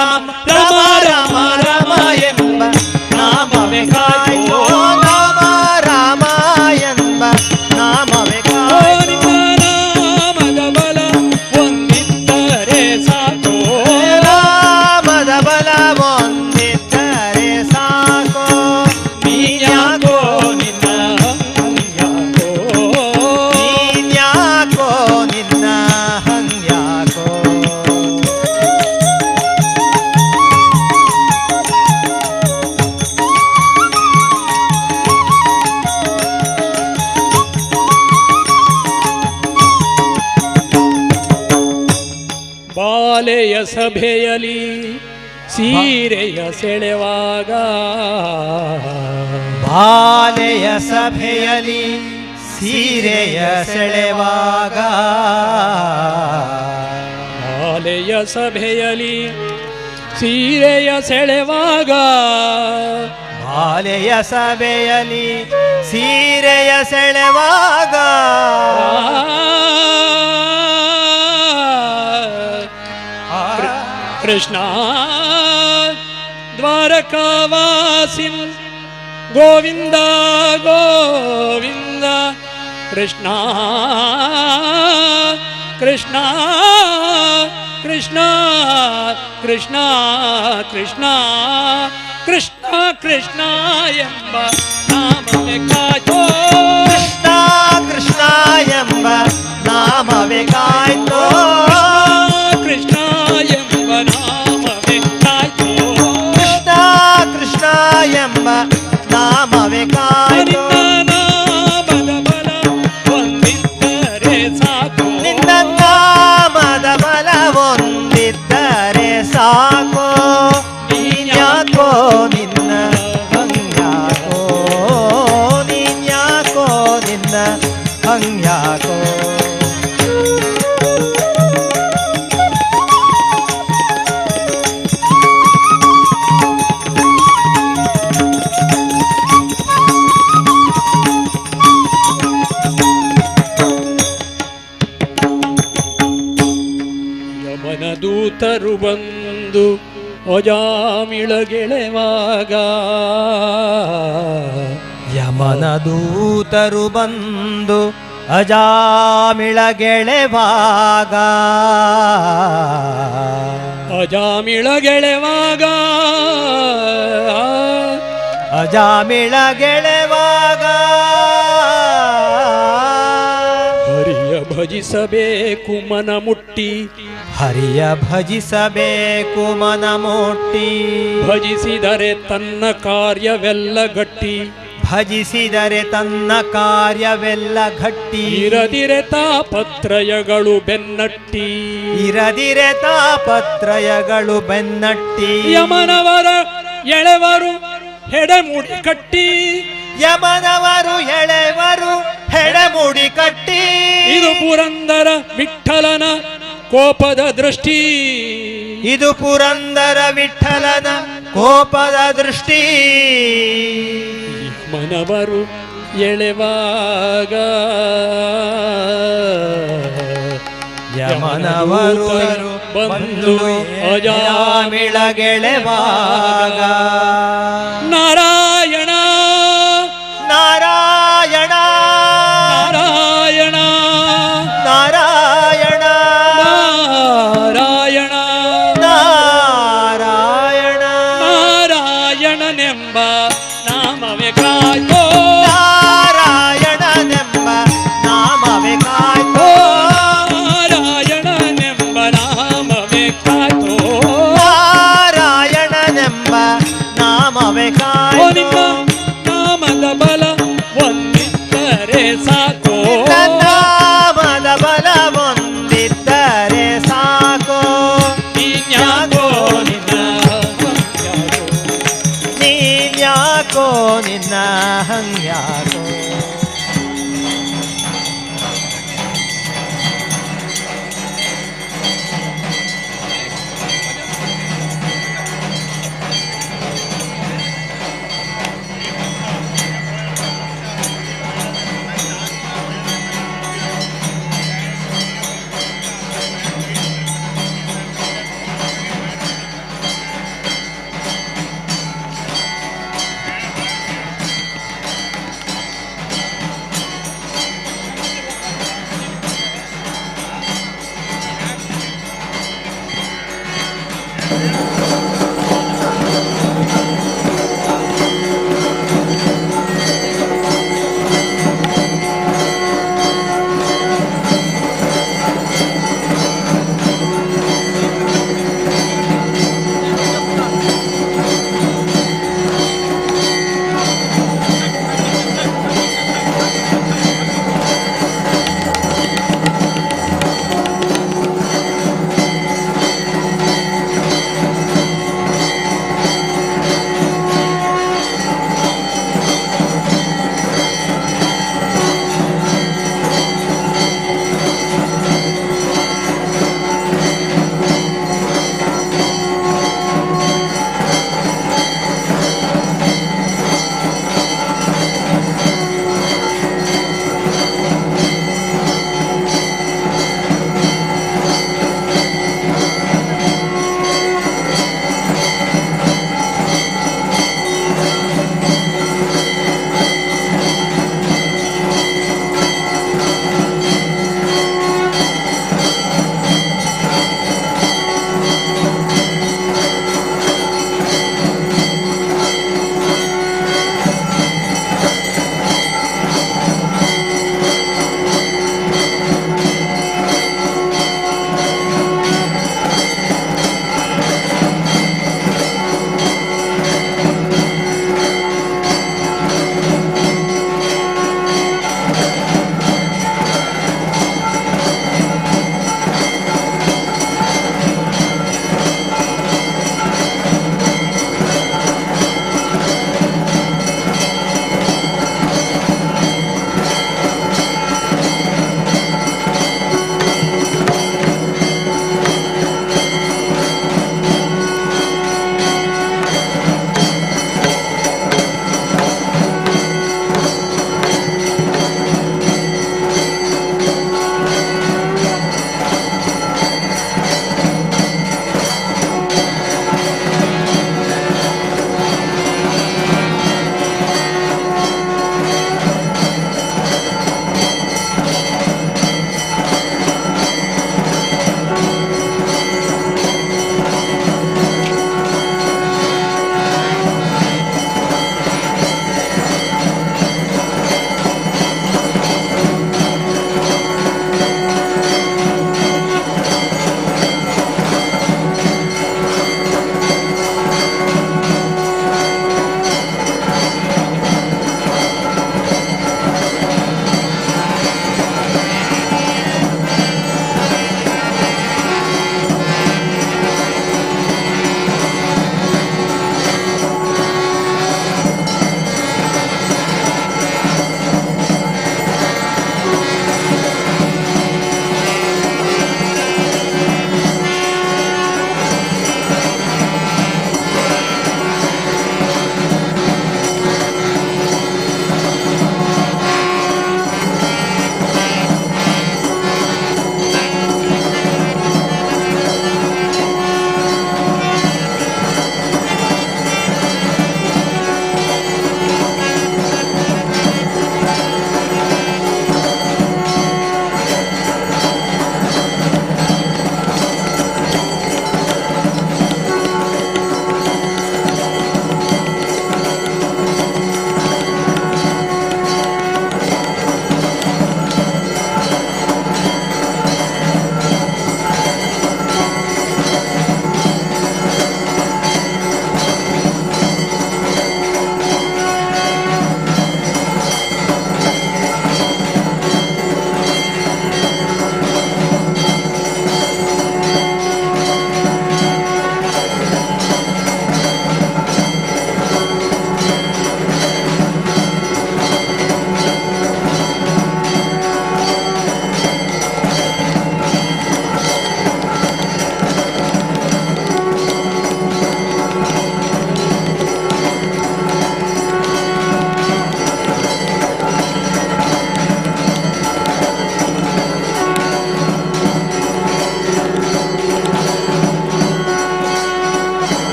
ರಮ ರಮ ರಮ ಎಂಬ ನಾಮವೇ ಕಾಯ್ತೋ ರಾಮ ರಾಮ ಎಂಬ ನಾಮವೇ ಕಾಯ್ತೋ
ನಾಮದ ಬಲ ಒಂದಿದ್ದರೆ ಸಾಕೋ
ನಾಮದ ಬಲ ಒಂದಿದ್ದರೆ ಸಾಕೋ
ನೀನ್ಯಾಕೋ ನಿನ್ನ ಹಂಗ್ಯಾಕೋ
ನೀನ್ಯಾಕೋ ನಿನ್ನ ಹಂಗ್ಯಾಕೋ
ಬಾಲೆಯ ಸಭೆಯಲಿ ಸೀರೆಯ ಸೆಳೆವಾಗ
ಬಾಲೆಯ ಸಭೆಯಲಿ ಸೀರೆಯ ಸೆಳೆವಾಗ
ಬಾಲೆಯ ಸಭೆಯಲಿ ಸೀರೆಯ ಸೆಳೆವಾಗ
ಬಾಲೆಯ ಸಭೆಯಲಿ ಸೀರೆಯ ಸೆಳೆವಾಗ
ಕೃಷ್ಣ ದ್ವಾರಕಾವಾಸಿ ಗೋವಿಂದ ಗೋವಿಂದ ಕೃಷ್ಣ ಕೃಷ್ಣ ಕೃಷ್ಣ ಕೃಷ್ಣ ಕೃಷ್ಣ ಕೃಷ್ಣ ಕೃಷ್ಣ ಎಂಬ ನಾಮವೇ ಕಾಯ್ತೋ
ಕೃಷ್ಣ ಕೃಷ್ಣ ಎಂಬ ನಾಮವೇ ಕಾಯ್ತೋ
ಕೃಷ್ಣ ಎಂಬ ನಾಮವೇ ಕಾಯ್ತೋ
ಕೃಷ್ಣ ಕೃಷ್ಣ ಎಂಬ ನಾಮವೇ ಕಾಯ್ತೋ
ನಿನ್ನ ನಾಮದ ಬಲ
ನಿನ್ನ ನಾಮದ ಬಲ
ಒಂದಿದ್ದರೆ ಸಾಕು
ಒಂದಿದ್ದರೆ ಸಾಕು ನೀನ್ಯಾಕೋ ನಿನ್ನ ಹಂಗ್ಯಾಕೋ ನೀನ್ಯಾಕೋ ನಿನ್ನ ಹಂಗ್ಯಾಕೋ
ಯಮನ ದೂತರು ಬಂದು ಅಜಾಮಿಳಗೆಳೆವಾಗ
ಯಮನ ದೂತರು ಬಂದು ಅಜಾಮಿಳಗೆಳೆವಾಗ
ಅಜಾಮಿಳಗೆಳೆವಾಗ
ಅಜಾಮಿಳಗೆಳೆವಾಗ
ಹರಿಯ ಭಜಿಸಬೇಕು ಮನ ಮುಟ್ಟಿ
ಹರಿಯ ಭಜಿಸಬೇಕು ಮನ ಮುಟ್ಟಿ
ಭಜಿಸಿದರೆ ತನ್ನ ಕಾರ್ಯವೆಲ್ಲ ಗಟ್ಟಿ
ಭಜಿಸಿದರೆ ತನ್ನ ಕಾರ್ಯವೆಲ್ಲ ಗಟ್ಟಿ
ಇರದಿರೆ ತಾಪತ್ರಯಗಳು ಬೆನ್ನಟ್ಟಿ
ಇರದಿರೆ ತಾಪತ್ರಯಗಳು ಬೆನ್ನಟ್ಟಿ
ಯಮನವರ ಎಳೆವರು ಹೆಡೆಮುಡಿ ಕಟ್ಟಿ
ಯಮನವರು ಎಳೆವರು ಹೆಡೆಮುಡಿ ಕಟ್ಟಿ
ಇದು ಪುರಂದರ ವಿಠ್ಠಲನ ಕೋಪದ ದೃಷ್ಟಿ
ಇದು ಪುರಂದರ ವಿಠ್ಠಲನ ಕೋಪದ ದೃಷ್ಟಿ
ಮನವರು ಎಳೆವಾಗ
ಯಮನವರು ಬಂದು ಅಜಾಮಿಳಗೆಳೆವಾಗ
ನಾರಾಯಣ
ನಾರಾಯಣ
ನಾರಾಯಣ
ನಾರಾಯಣ
ನಾರಾಯಣ
ನಾರಾಯಣ
ನಾರಾಯಣನೆಂಬ ನಾಮವೇ ಕಾಯ್ತೋ
ನಾರಾಯಣನೆಂಬ ನಾಮವೇ ಕಾಯ್ತೋ
ನಾರಾಯಣನೆಂಬ ನಾಮವೇ ಕಾಯ್ತೋ
ನಾರಾಯಣನೆಂಬ ನಾಮವೇ
ಓ
ಕಾಯ್ತೋ
ನಿನ್ನ ನಾಮದ ಬಲ ಒಂದಿದ್ದರೆ ಸಾಕೋ
ನಾಮದ ಬಲ ಒಂದಿದ್ದರೆ ಸಾಕು
ನೀನ್ಯಾಕೋ ನಿನ್ನ
ನೀನ್ಯಾಕೋ ನಿನ್ನ ಹಂಗ್ಯಾಕೋ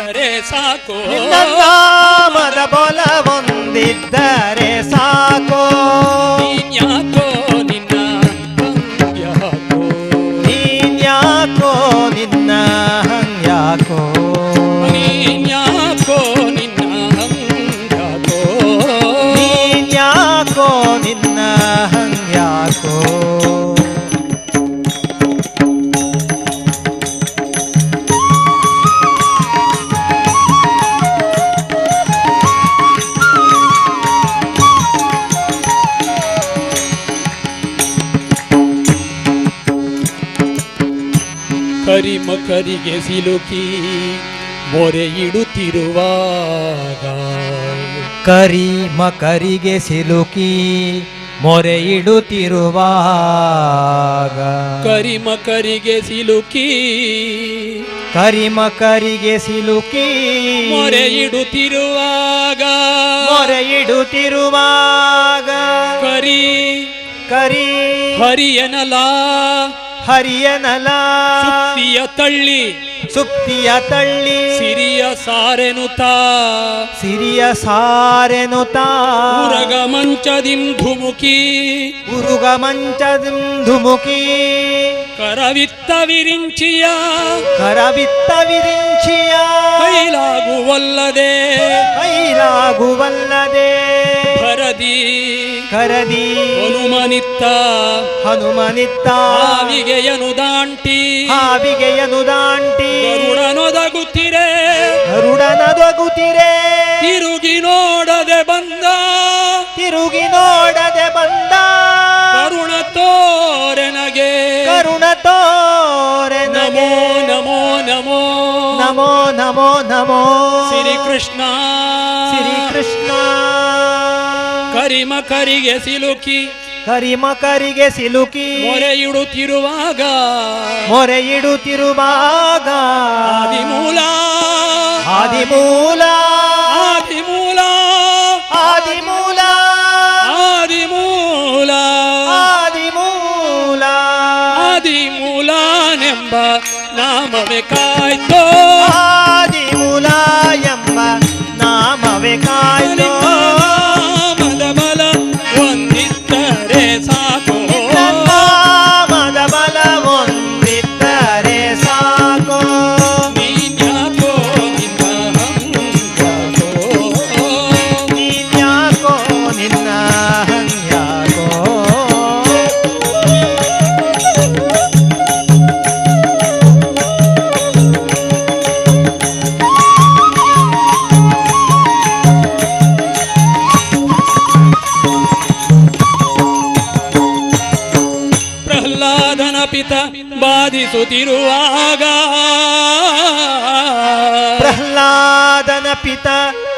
ಒಂದಿದ್ದರೆ ಸಾಕು
ನಿನ್ನ ನಾಮದ ಬಲವೊಂದಿದ್ದರೆ ಸಾಕು
ನೀನ್ಯಾಕೋ ನಿನ್ನ ಹಂಗ್ಯಾಕೋ
ನೀನ್ಯಾಕೋ ನಿನ್ನ ಹಂಗ್ಯಾಕೋ
ನೀನ್ಯಾಕೋ ನಿನ್ನ ಹಂಗ್ಯಾಕೋ
ನೀನ್ಯಾಕೋ ನಿನ್ನ ಹಂಗ್ಯಾಕೋ
ಕರಿಮಕರಿಗೆ ಸಿಲುಕಿ ಮೊರೆ ಇಡುತ್ತಿರುವಾಗ
ಕರಿಗೆ ಸಿಲುಕಿ ಮೊರೆ ಇಡುತ್ತಿರುವಾಗ
ಕರಿಮಕರಿಗೆ ಸಿಲುಕಿ
ಕರಿಗೆ ಸಿಲುಕಿ
ಮೊರೆ ಇಡುತ್ತಿರುವಾಗ
ಮೊರೆ ಇಡುತ್ತಿರುವಾಗ
ಕರಿ ಹರಿಯನಲ
ಹರಿಯನಲ ಸುಪ್ತಿಯ ತಳ್ಳಿ
ಸಿರಿಯ
ಸಾರೆನುತಾ
ಉರಗ ಮಂಚದಿಂ ಧುಮುಕಿ ಕರವಿತ್ತ ವಿರಿಂಚಿಯ ಕೈಲಾಗುವಲ್ಲದೆ ಕರದಿ ಹನುಮನಿತ್ತ ಹಾವಿಗೆಯನು ದಾಂಟಿ ಗರುಡನೊದಗುತ್ತಿರೆ ತಿರುಗಿ ನೋಡದೆ ಬಂದ ಕರುಣ ತೋರೆ ನಗೆ ನಮೋ ನಮೋ ಶ್ರೀಕೃಷ್ಣ ಕರಿಮಕರಿಗೆ ಸಿಲುಕಿ ಮೊರೆ ಇಡುತ್ತಿರುವಾಗ ಆದಿಮೂಲ ಆದಿಮೂಲನೆಂಬ ನಾಮವೇ ಕಾಯ್ತೋ
ಆದಿಮೂಲ ಎಂಬ ನಾಮವೇ ಕಾಯ್ತೋ
ನಾಮದ ಬಲ ಒಂದಿದ್ದರೆ ಸಾಕು
ನಾಮದ ಬಲ ಒಂದಿದ್ದರೆ ಸಾಕು
ನೀನ್ಯಾಕೋ ನಿನ್ನ ಹಂಗ್ಯಾಕೋ
ನೀನ್ಯಾಕೋ ನಿನ್ನ ಹಂಗ್ಯಾಕೋ
ಪ್ರಹ್ಲಾದನ ಪಿತ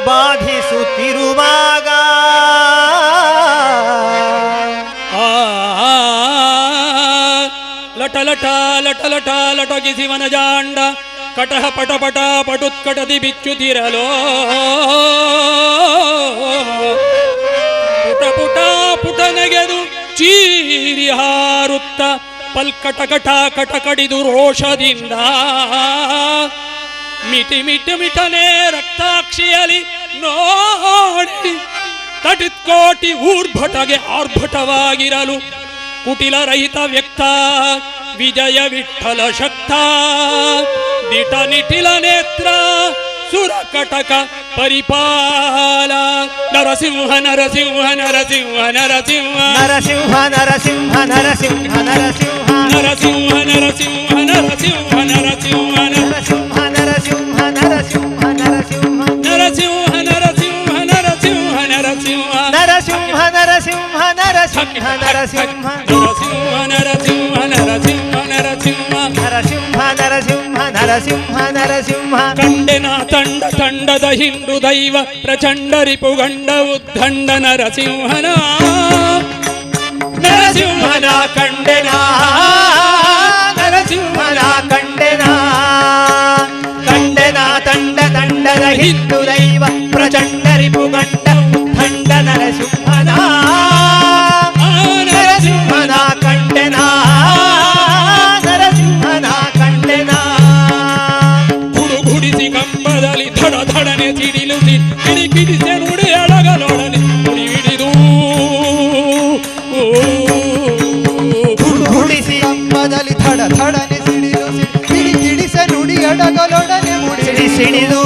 ಬಾಧಿಸುತ್ತಿರುವಾಗ ಲಟಲಟ ವನಜಾಂಡ ಕಟಹ ಪಟಪಟ ಪಟುತ್ಕಟದಿ ಬಿಚ್ಚುತ್ತಿರಲೋ ಪುಟ ನೆಗೆದು ಚೀರಿ ಹಾರುತ್ತ ಕಟ ಕಡಿದು ರೋಷದಿಂದ ಮಿಟನೆ ರಕ್ತಾಕ್ಷಿಯಲಿ ನೋಡಿ ತಟಿತ್ಕೋಟಿ ಊರ್ಭಟಗೆ ಆರ್ಭಟವಾಗಿರಲು ಕುಟಿಲ ರಹಿತ ವ್ಯಕ್ತ ವಿಜಯ ವಿಠಲ ಶಕ್ತ ದಿಟ ನಿಟಿಲ ನೇತ್ರ ಸುರ ಕಟಕ ಪರಿಪಾಲ ನರಸಿಂಹ ಕಂಡೆನ ತಂಡದ ಹಿಂಡು ದೈವ ಪ್ರಚಂಡ ರಿಪುಗಂಡ ಉದ್ದಂಡ ನರಸಿಂಹನ ಕಂಡೆನ ತಂಡದ ಹಿಂಡು ದೈವ ಪ್ರಚಂಡ ರಿಪುಗಂಡ ಉದ್ದಂಡ ನರಸಿಂಹನ ಕಂಡೆನ ಗುಡಿಸಿ ಕಂಬದಲ್ಲಿ ಪುರದೊಳಿ ಧಡ ಧಡನೆ ಸಿಡಿಲು ಕಿಡಿಕಿಡಿಸೆ ನುಡಿ ಅಳಗಲೊಡನೆ ಕುಡಿ ಹಿಡಿದು
ಗುಡಿಸಿ ಕಂಬದಲ್ಲಿ ಥಡ ಥಡನೆ ಸಿಡಿಲು ಕಿಡಿ ಕಿಡಿಸ ನುಡಿ ಅಡಗಲೊಡನೆ ಮುಡಿ ಸಿಡಿದು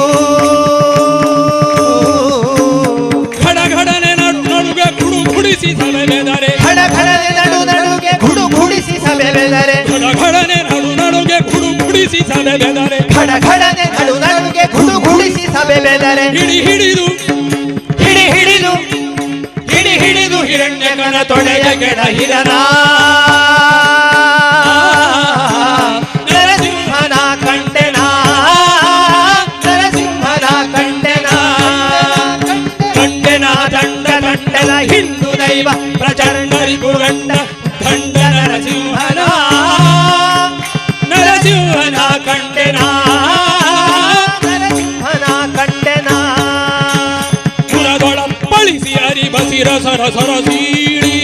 ಘಡಘಡನೆ ನಡುಗೆ ಗುಡು ಗುಡಿಸಿ ಸಭೆ ಬೆದರೆ
ಘಡಘಡನೆ ನಡುಗೆ ಗುಡು ಗುಡಿಸಿ ಸಭೆ ಬೆದರೆ
ಘಡಘಡನೆ ನಡುಗೆ ಗುಡು ಗುಡಿಸಿ ಸಭೆ ಬೆದರೆ
ಘಡಘಡನೆ ನಡುಗೆ ಗುಡು ಗುಡಿಸಿ ಸಭೆ ಬೆದರೆ
ಹಿಡಿದು ಹಿರಣ್ಯಕನ ತೊಡೆಯ ಗೆಡ ಹಿರನ
ನರಸಿಂಹನ ಕಂಡೆನ
ದಂಡ ದಂಡದ ಹಿಂದೂ ದೈವ ಪ್ರಚಂಡರಿಗೂ ಗಂಡ ದಂಡ ನರಸಿಂಹನ ಕಂಡೆನ ಪುರದೊಳಪ್ಪಳಿಸಿ ಹರಿಬಸಿರ ಸರಸರ ಸೀಳಿ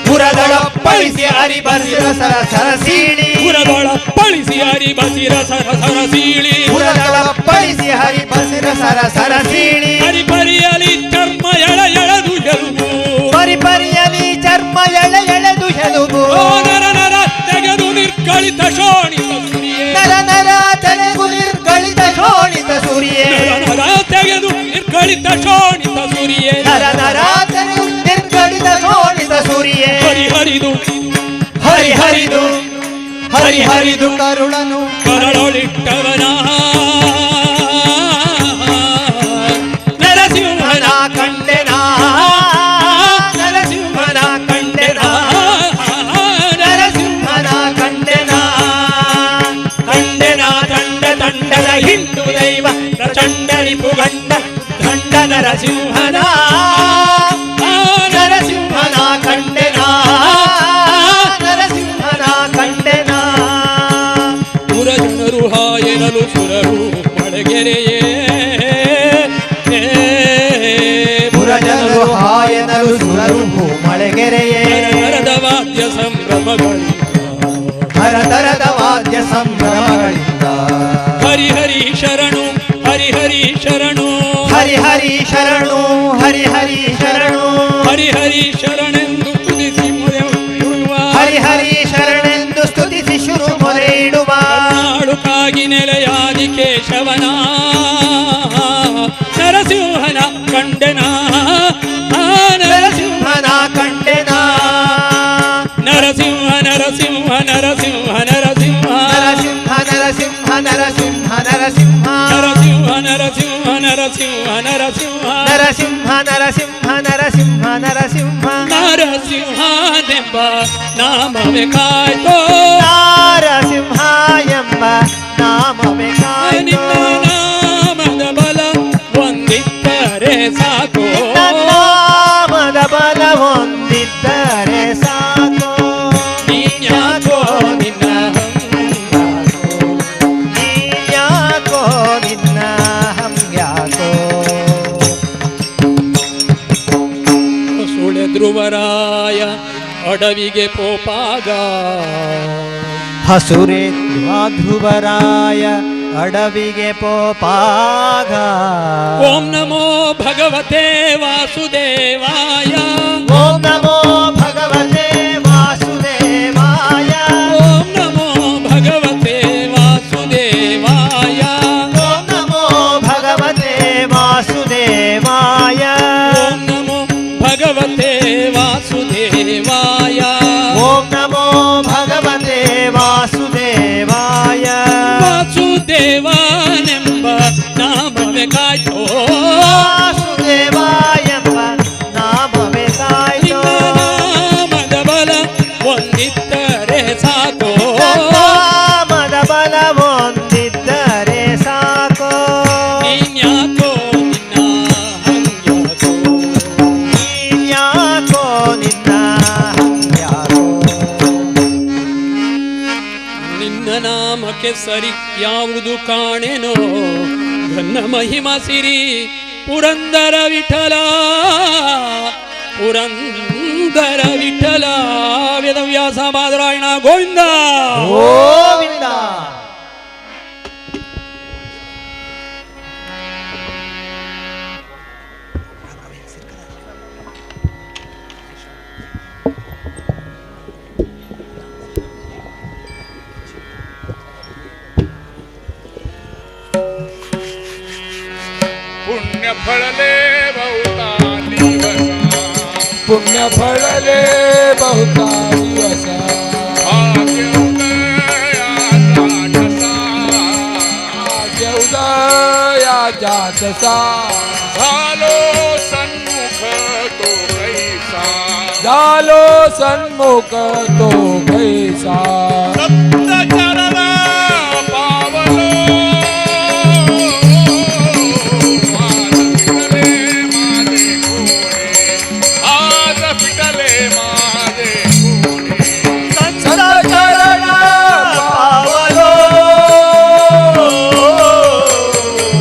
ಪುರದೊಳಪ್ಪಳಿಸಿ ಹರಿಬಸಿರ ಸರಸರ ಸೀಳಿ
ಪುರದೊಳಪ್ಪಳಿಸಿ ಹರಿಬಸಿರ ಸರಸರ ಸೀಳಿ
ಪುರದೊಳಪ್ಪಳಿಸಿ ಹರಿಬಸಿರ ಸರಸರ ಸೀಳಿ
ಪರಿಪರಿಯಲಿ ಚರ್ಮ ಎಳೆದು ಎಲುಬು
ಪರಿಪರಿಯಲಿ ಚರ್ಮ ಎಳೆದು ಎಲುಬು
ನರ ನರ ತೆಗೆದು ನಿರ್ಗಳಿತ ಶೋಣಿತ ಸೂರ್ಯೇ
ನರ ತೆಗೆದು ನಿರ್ಗಳಿತ ಶೋಣಿತ ಸೂರ್ಯೇ
ನರ ತೆಗೆದು ನಿರ್ಗಳಿತ ಶೋಣಿತ ಸೂರ್ಯೇ
ನರ ತೆಗೆದು ನಿರ್ಗಳಿತ ಶೋಣಿತ ಸೂರ್ಯೇ ಹರಿಹರಿದು ಕರುಳನು
ಕರಳೊಳಿಟ್ಟವನ ನರಸಿಂಹನ
ಕಂಡೆನ ನರಸಿಂಹನ ಕಂಡೆನ
ದಂಡದ ಹಿಂದೂ ದೈವ ಪ್ರಚಂಡರಿಪು ಗಂಡ ದಂಡ ನರಸಿಂಹನ
ಕಂಡೆನ
ಪುರಜನರು ಹಾಯನಲು ಸುರರು ಮಳಗೆರೆಯೇ
ಪುರಜನರು ಹಾಯನಲು ಸುರರು ಮಳೆಗೆರೆಯೇ
ತರದ ವಾದ್ಯ ಸಂಭ್ರಮಗಳಿಂದ
ಹರತರದ ವಾದ್ಯ ಸಂಭ್ರಮಗಳಿಂದ
ಹರಿಹರಿ ಶರಣು ಹರಿಹರಿ ಶರಣು
ಹರಿಹರಿ ಶರಣು ಹರಿಹರಿ ಶರಣು
ಹರಿಹರಿ ಶರಣೆಂದು ತುದಿಸಿ ಮೊರೆಯಿಡುವ
ಹರಿಹರಿ ಶರಣೆಂದು ಸ್ತುತಿಸಿ ಶುರು ಮೊರೆಯಿಡುವ
ನಾಡುಕಾಗಿ ನೆಲೆಯಾದಿ ಕೇಶವನ ನರಸಿಂಹನ ಕಂಡೆನ
ನರಸಿಂಹನ ಕಂಡೆನ
ನರಸಿಂಹ ನರಸಿಂಹ ನರಸಿಂಹ ನರಸಿಂಹ
ನರಸಿಂಹ ನರಸಿಂಹ ನರಸಿಂಹ ನರಸಿಂಹ
ನರಸಿಂಹ ನರಸಿಂಹ ನರಸಿಂಹ
ನರಸಿಂಹ
ನರಸಿಂಹ
ನರಸಿಂಹ ನರಸಿಂಹ
ನರಸಿಂಹನೆಂಬ ನಾಮವೇ ಕಾಯ್ತೋ
ನರಸಿಂಹ ಎಂಬ ನಾಮವೇ
ನಿನ್ನ ನಾಮದ ಬಲ ಒಂದಿದ್ದರೆ ಸಾಕು
ನಾಮದ ಬಲ ಹೊಂದಿದ್ದರೆ ಸಾಕು
ನೀನ್ಯಾಕೋ ನಿನ್ನ
ನೀನ್ಯಾಕೋ ನಿನ್ನ ಹಂಗ್ಯಾಕೋ
ಸುಳೆ ಧ್ರುವರಾಯ ಅಡವಿಗೆ ಪೋಪಾಗ
ಹಸುರೆ ಧ್ರುವರಾಯ ಅಡವಿಗೆ ಪೋಪಾಗ
ಓಂ ನಮೋ ಭಗವತೆ ವಾಸುದೇವಾಯ
ಓಂ ನಮೋ ಭಗವತೆ ವಾಸುದೇವಾಯ
ಓಂ ನಮೋ ಭಗವತೆ ವಾಸುದೇವಾಯ
ಓಂ ನಮೋ ಭಗವತೆ ವಾಸುದೇವಾಯ
ಓಂ ನಮೋ ಭಗವತೆ ವಾಸುದೇವಾಯ
ಓಂ ನಮೋ ಭಗವತೆ ವಾಸುದೇವಾಯ
ವಾಸುದೇವನೆಂಬ ನಾಮವೇ ಕಾಯ್ತೋ
ವಾಸುದೇವ ಎಂಬ ನಾಮವೇ ಕಾಯ್ತೋ
ನಾಮದ ಬಲ ಒಂದಿದ್ದರೆ ಸಾಕೋ
ನಾಮದ ಬಲ ಹೊಂದಿದ್ದರೆ ಸಾಕೋ
ನೀನ್ಯಾಕೋ ನಿನ್ನ ಹಂಗ್ಯಾಕೋ
ನೀನ್ಯಾಕೋ ನಿನ್ನ ಹಂಗ್ಯಾಕೋ
ನಿನ್ನ ನಾಮಕ್ಕೆ ಸರಿ ಯಾವುದು ಕಾಣೆನೋ ಘನ್ನ ಮಹಿಮ ಸಿರಿ ಪುರಂದರ ವಿಠಲ ಪುರಂದರ ವಿಠಲ ವೇದವ್ಯಾಸ ಬಾದರಾಯಣ ಗೋವಿಂದ
ಗೋವಿಂದ
पुण्य फळले बहुता दिवसा
पुण्य फळले बहुता दिवसा
भाग्य उदयाचा ठसा
भाग्य उदयाचा ठसा
झालो सन्मुख तो कैसा
झालो सन्मुख तो कैसा
सप्त चरण पावलो आज पिटले माझे कोणी
सतचरण पावलो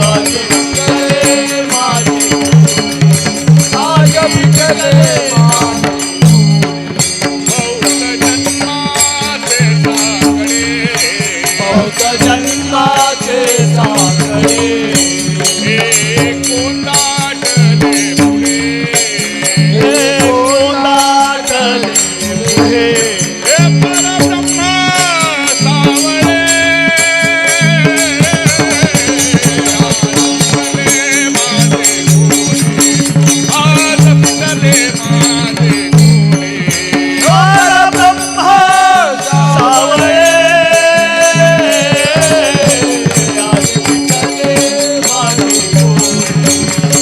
आज पिटले माझे आज पिटले
बहुत जन्माचे साखळे हे कोंदाटले पुढे हे परब्रह्म सावळे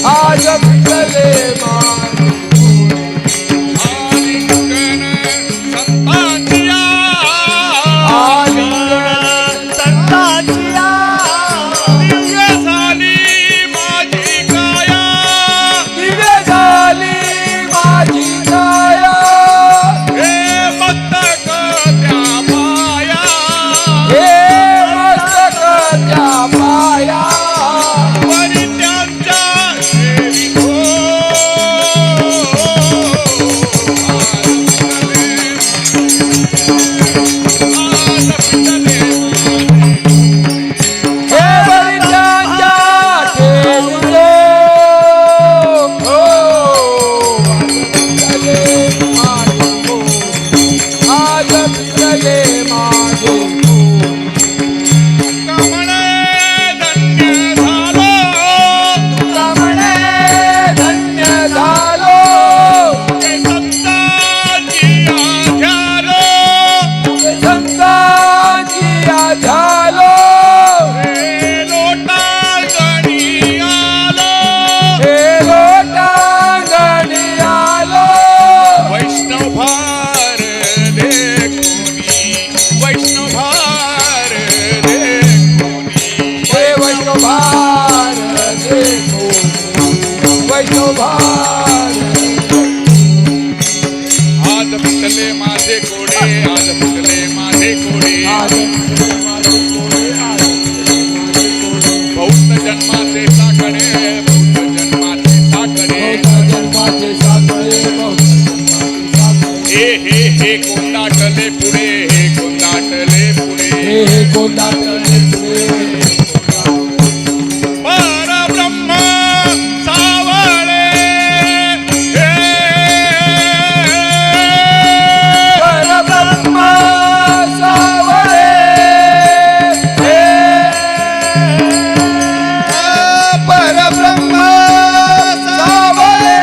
आज पिटले माझे कोणी
आज पिटले
आलिंगन संतांच्या दिव्य झाली माझी काया
दिव्य झाली माझी काया
हे मस्तक त्या पाया
हे मस्तक त्या पाया
वरी त्यांच्या सेवितो आज पिटले
हे वैद्यांच्या ठेवितो आज पिटले माझे
कमळे धन्य झालो
कमळे धन्य झालो
हे संतांची आधारो
संतांची झालो
हे लोटांगणी आलो
हे लोटांगणी आलो
वैष्णव भार दे कोणी वैष्णव भार दे कोणी
हे वैष्णोभार देखो वैष्णोभार
आज पिटले माझे कोडे आज पिटले माझे कोडे
आज माझे कोडे आज
बौद्ध जन्माचे साकडे बौद्ध जन्माचे साकडे
जन्माचे साखळे
हे कोंदाटले पुढे हे कोंदाटले पुढे
हे कोंडाटले पुढे
परब्रह्म सावळे हे
परब्रह्म सावळे
परब्रह्म सावळे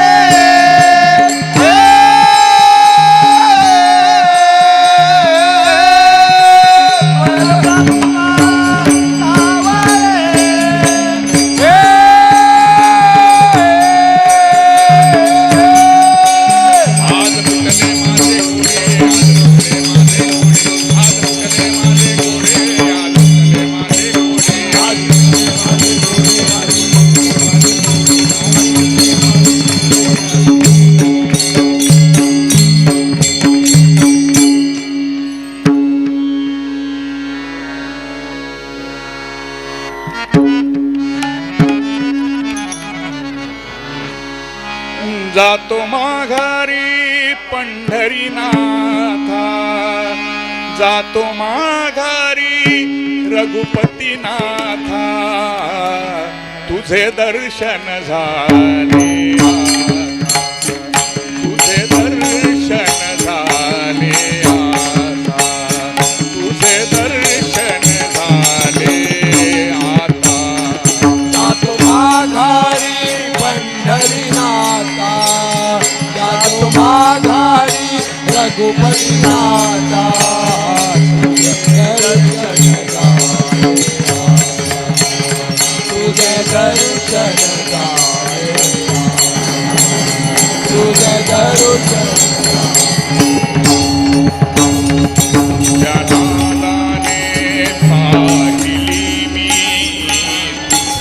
आज पिटले माझे कोडे आज पिटले माझे कोडे आज पिटले माझे कोडे आज पिटले माझे कोडे जातो माघारी पंढरीनाथा जातो माघारी रघुपतीनाथा तुझे दर्शन झाले तुझे दर्शन झाले आता तुझे दर्शन झाले आता
जातो माघारी रघुपती नाथा तुझे दर्शन तुझे दर्शन तुझे दर्शन
जनादाने पाहिली मी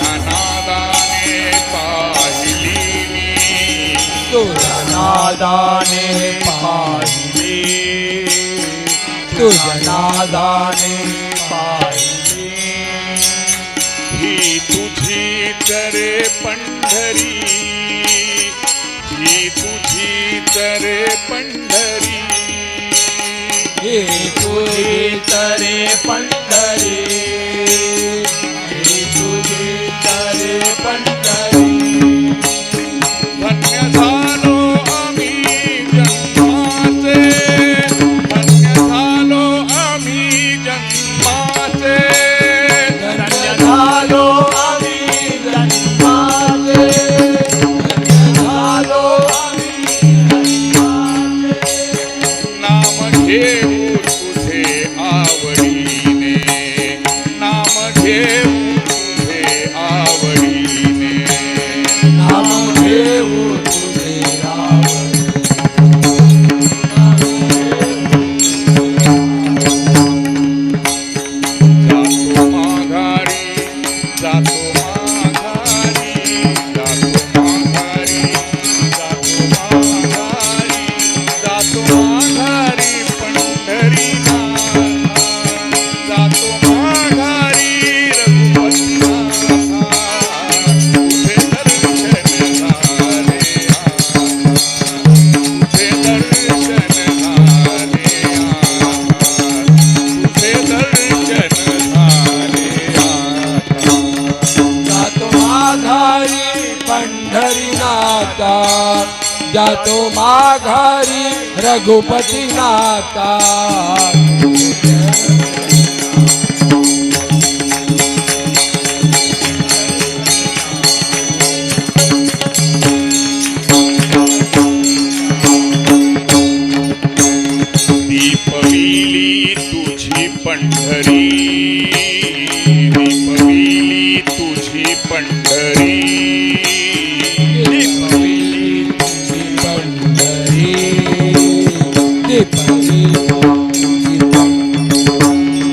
जनादाने पाहिली मी
तुझ्या नादाने पाहिले तुझ्या नादाने पाहिले
ही तुझी तरे पंढरी ही तुझी तरे पंढरी
हे तुझी तरे पंढरी हे तुझी तरे पंढरी
धन्य झालो आम्ही जन्माचे धन्य झालो आम्ही जन्माचे
धन्य झालो आम्ही जन्माचे धन्य झालो आम्ही जन्माचे
नाम घेऊ तुझे आवडीने नाम घेऊ तुझे आवडीने
नाम घेऊ तुझे आवड
जातो माघारी जातो माघारी जातो माघारी जातो माघारी पंढरीनाथ जातो माघारी रघुपतीनाथ तुझे दर्शन झाले तुझे दर्शन झाले तुझे दर्शन झाले
जातो माघारी पंढरीनाथा जातो माघारी रघुपती नाथा
दीपविली तुझी पंढरी दीपविली तुझी पंढरी
दीपविली तुझी पंढरी दीपविली तुझी पंढरी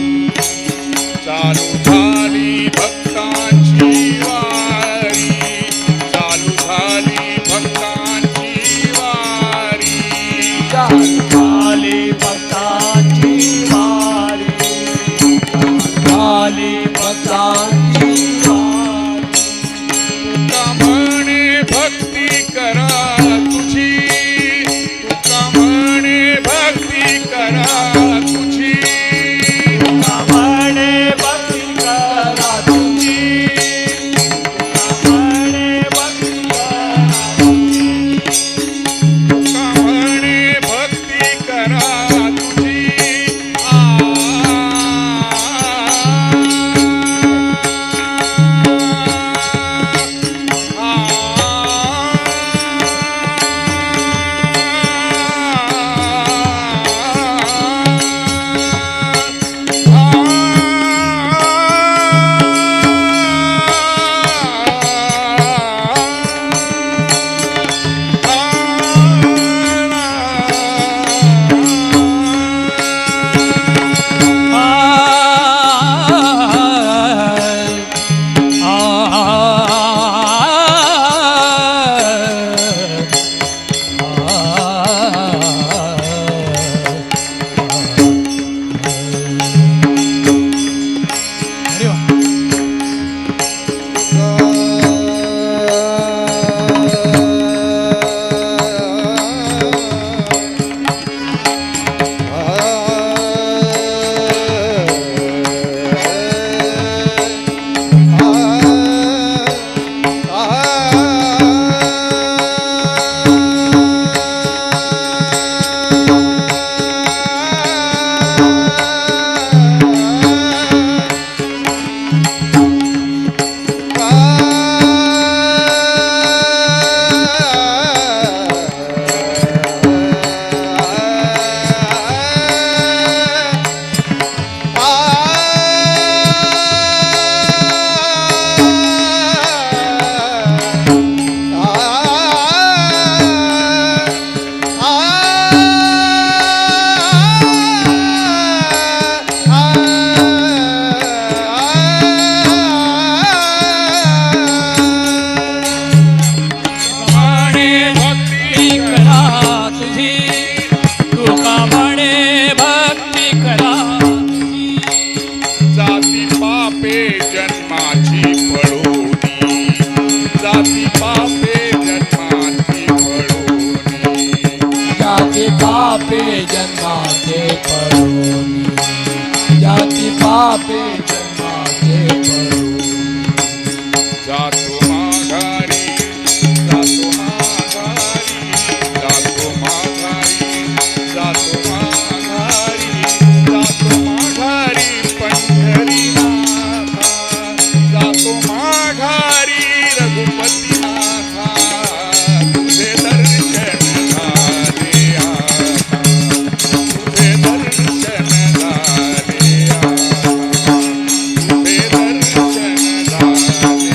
पापे जन्माचे पडू.
जातो माघारी जातो माघारी जातो माघारी जातो माघारी जातो माघारी पंढरीनाथा जातो माघारी रघुपतीनाथा तुझे दर्शन झाले आता तुझे दर्शन झाले आता तुझे दर्शन झाले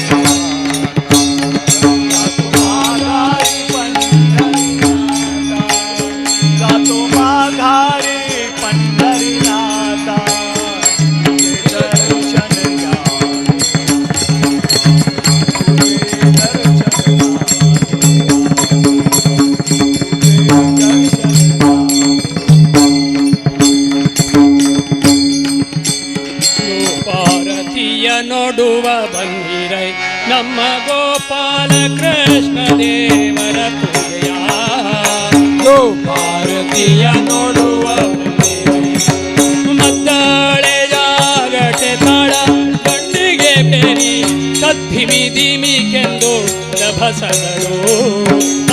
जातो माघारी पंढरीनाथा तुझे दर्शन घ्या तुझे दर्शन
ಪಾರತಿಯ ನೋಡುವ ಬಂದಿರೈ ನಮ್ಮ ಗೋಪಾಲ ಕೃಷ್ಣ ದೇವರ ಪೂಜೆಯ
ಭಾರತೀಯ ನೋಡುವ
ಮದ್ದಾಳೆ ಜಾಗಟೆ ತಾಳ ಗಂಡಿಗೆ ಬೇರಿ ಕದ್ದಿಮಿ ದಿಮಿಕೆಂದು ರಭಸಗಳು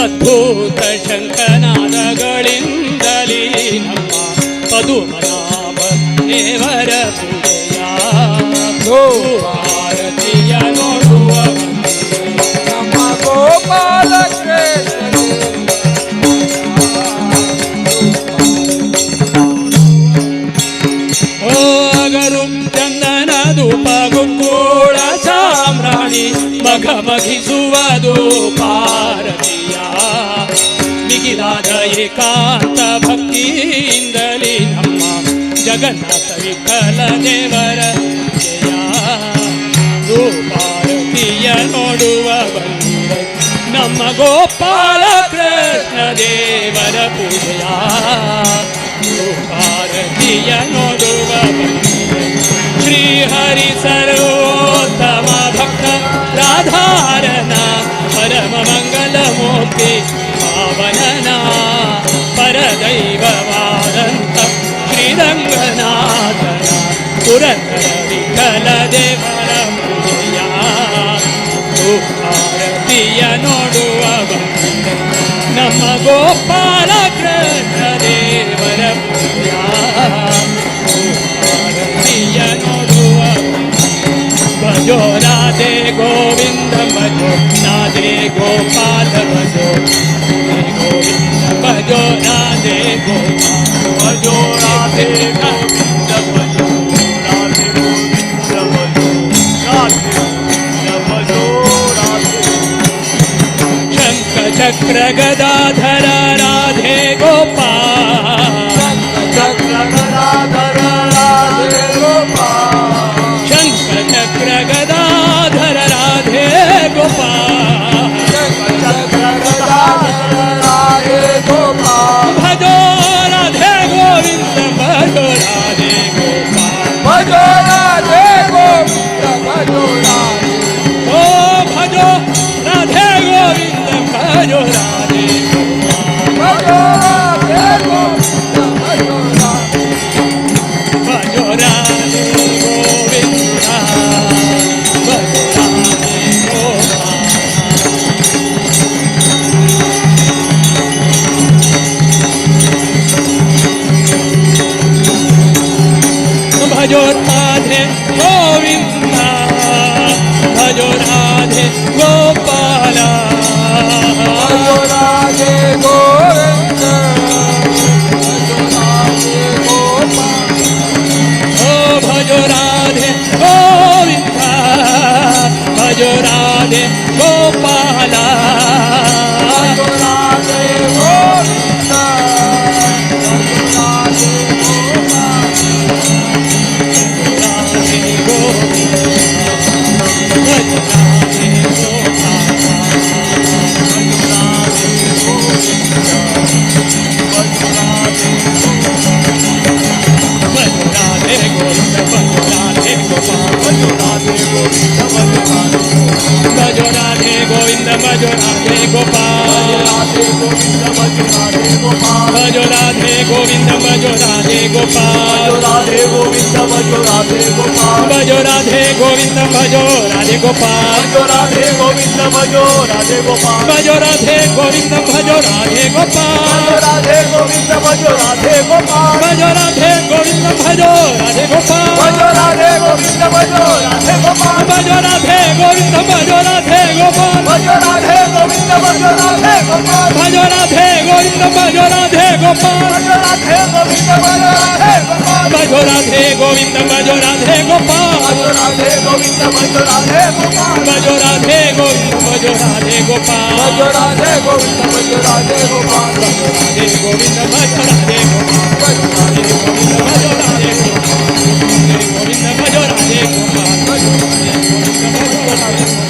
ಅದ್ಭುತ ಶಂಖನಾದಗಳಿಂದಲೇ ನಮ್ಮ ಪದುಮನಾಭ ದೇವರ ಪೂಜೆಯ ಭಾರತೀಯ ನೋಡುವ
ನಮ್ಮ ಗೋಪಾಲ ಕೃಷ್ಣ
ಹೋಗರು ಚಂದನ ಧೂಪ ಗುಂಗೂಳ ಸಾಮ್ರಾಣಿ ಮಘ ಮಘಿಸುವುದು ಪಾರತಿಯ ಮಿಗಿಲಾದ ಏಕಾಂತ ಭಕ್ತಿಯಿಂದಲೇ ನಮ್ಮ ಜಗನ್ನಾಥ ವಿಠಲ ದೇವರ ಜಯ ಭಾರತೀಯ ನೋಡುವ ಬಂದಿರೈ ನಮ್ಮ ಗೋಪಾಲ ಕೃಷ್ಣ ದೇವರ ಪೂಜೆಯ ಭಾರತೀಯ ನೋಡುವ ಬಂದಿರೈ ಶ್ರೀಹರಿ ಸರ್ವೋತ್ತಮ ಭಕ್ತ ರಾಧಾರನ ಪರಮ ಮಂಗಲ ಮೂರ್ತಿ ಪಾವನನ ಪರದೈವವಾದಂತ ಶ್ರೀರಂಗನಾಥನ ಪುರಂದರ ವಿಠಲ ದೇವರ ಪೂಜೆಯ ಭಾರತೀಯ ನೋಡುವ ಬಂದಿರೈ ನಮ್ಮ ಗೋಪಾಲ ಕೃಷ್ಣ ದೇವರ ಪೂಜೆಯ ಭಾರತೀಯ ನೋಡುವ ಭಜೋ ರಾಧೆ ಗೋವಿಂದ ಭಜೋ ರಾಧೆ ಗೋಪಾಲ ಭಜೋ ಗೋವಿಂದ ಭಜೋ ರಾಧೆ ಗೋಪಾಲ ಭಜೋ ರಾಧೆ ಗೋವಿಂದ ಭಜೋ ರಾಧೆ ಗೋವಿಂದ ಭಜೋ ರಾಧೆ ಭಜೋ ರಾಧೆ ಶಂಖ ಚಕ್ರ ಗದಾಧರ ರಾಧೆ ಗೋಪಾಲ
ಚಕ್ರ ಗದಾಧರ ರಾಧೆ ಗೋಪಾಲ
ಶಂಖ ಚಕ್ರ ಗದಾಧರ ರಾಧೆ ಗೋಪಾಲ
ಚಕ್ರ ಗದಾಧರ ರಾಧೆ ಗೋಪಾಲ
ಭಜೋ ರಾಧೆ ಗೋವಿಂದ ಭಜೋ ರಾಧೆ ಗೋಪಾಲ
ಭಜೋ ರಾಧೆ ಗೋವಿಂದ ಭಜೋ ರಾಧೆ
ಓ ಭಜೋ ರಾಧೆ ಗೋವಿಂದ ಭಜೋ ರಾಧೆ
ಭಜೋ ರಾಧೆ ಗೋವಿಂದ ಭಜೋ ರಾಧೆ
ಭಜೋ ರಾಧೆ ಗೋವಿಂದ ಭಜೋ ರಾಧೆ ಗೋಪಾಲ भजो राधे गोविंद भजो राधे गोपाल
भजो राधे गोविंद भजो राधे गोपाल
ओ भजो राधे गोविंद भजो राधे गोपाल
भजो राधे गोविंद
भजो राधे गोविंद गोविंद भजो राधे गोपाल
राधे गोविंद भजो राधे गोपाल
भजो राधे गोविंद भजो राधे गोपाल
राधे गोविंद भजो राधे गोपाल
भजो राधे गोविंद भजो राधे गोपाल
राधे गोविंद भजो राधे गोपाल
भजो राधे गोविंद भजो राधे गोपाल
राधे गोविंद भजो राधे गोपाल
भजो राधे गोविंद भजो राधे गोपाल
राधे गोविंद भजो राधे गोपाल
भजो राधे गोविंद भजो राधे गोपाल
राधे गोविंद भजो राधे गोपाल
भजो राधे गोविंद भजो राधे गोपाल
राधे गोविंद भजो राधे गोपाल
भजो राधे गोविंद भजो राधे गोपाल
राधे गोविंद भजो राधे गोपाल
भजो राधे गोविंद भजो राधे गोपाल
राधे गोविंद भजो राधे गोपाल
राधे गोविंद भजो राधे गोपाल राधे गोविंद भजो राधे गोपाल राधे गोविंद भजो राधे गोपाल राधे गोविंद भजो राधे गोपाल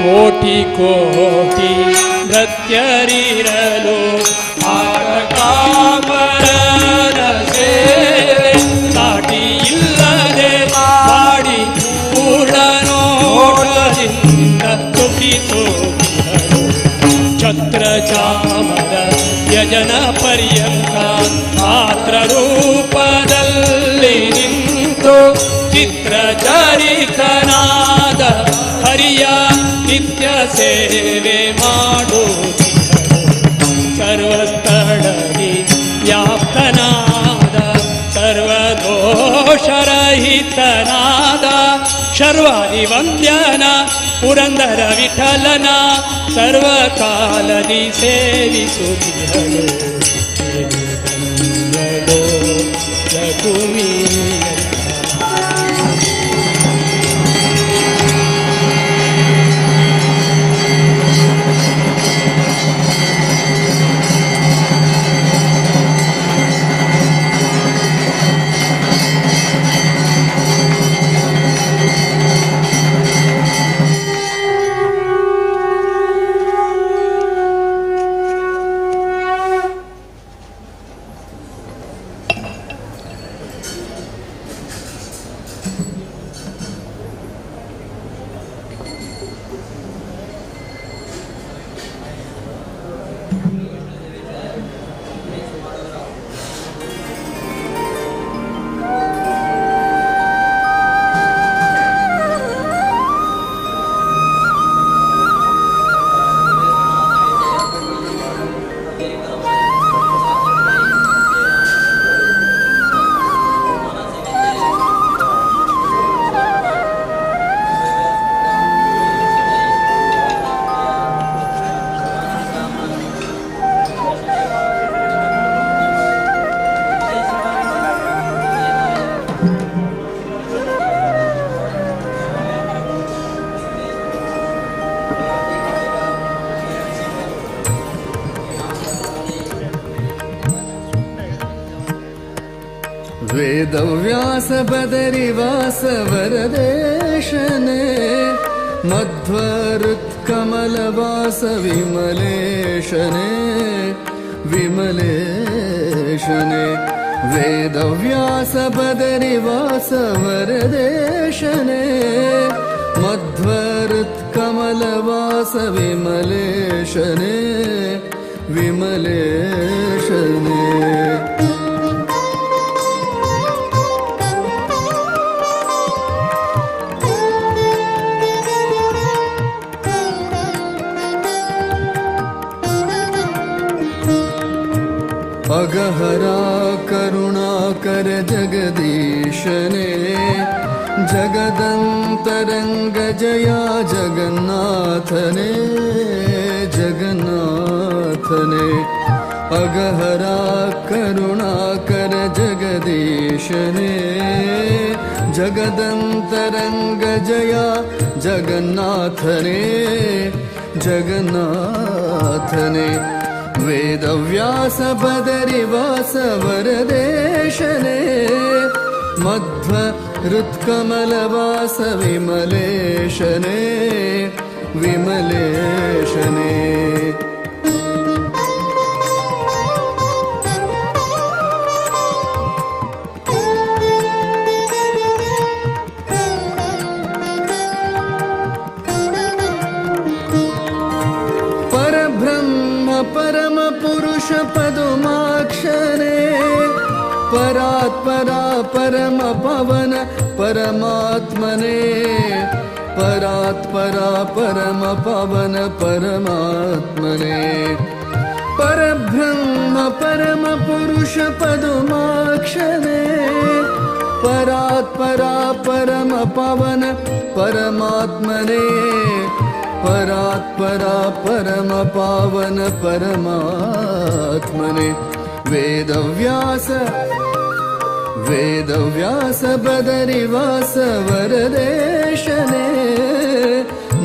ಕೋಟಿ ಕೋಟಿ ನೃತ್ಯರಿರಲು ಆಟಕಾಮರನ ಸೇವೆ ಸಾಟಿ ಇಲ್ಲದೆ ಮಾಡಿ ಪೂರ್ಣ ನೋಟದಿಂದ ತುಟಿಸುತ್ತಿರಲು ಛತ್ರ ಚಾಮರ ಯಜನ ಪರ್ಯಂತ ಮಾತ್ರ ರೂಪದಲ್ಲಿ ನಿಂತು ಚಿತ್ರ ಚರಿತನಾದ ಹರಿಯ ನಿತ್ಯ ಸೇವೆ ಮಾಡುತ್ತಿದ್ದರು ಸರ್ವಸ್ಥಳದಿ ವ್ಯಾಪ್ತನಾದ ಸರ್ವದೋಷರಹಿತನಾದ ಶರ್ವಾದಿ ವಂದ್ಯನ ಪುರಂದರ ವಿಠಲನ ಸರ್ವಕಾಲದಿ ಸೇವಿಸುತ್ತಿದ್ದರು ಲಘುಮೀ
वेदव्यास बदरिवास वरदेशने मध्वरुत्कमलवास विमलेशने विमलेशने वेदव्यास बदरिवास वरदेशने मध्वरुत्कमलवास विमलेशने विमलेशने अगहरा करुणाकर जगदीशने जगदन्तरङ्ग जया जगन्नाथने जगन्नाथने अगहरा करुणाकर जगदीशने जगदन्तरङ्ग जया जगन्नाथने जगन्नाथने वेदव्यास बदरिवास वरदेशने मध्व हृत्कमलवास विमलेशने विमलेशने परम पुरुष पदुमाक्षरे परात्परा परम पवन परमात्मने परात्परा परम पवन परमात्मने परब्रह्म परम पुरुष पदुमाक्षरे परात्परा परम पवन परमात्मने परात्परा परम पावन परमात्मने वेदव्यास बदरिवास वरदेशने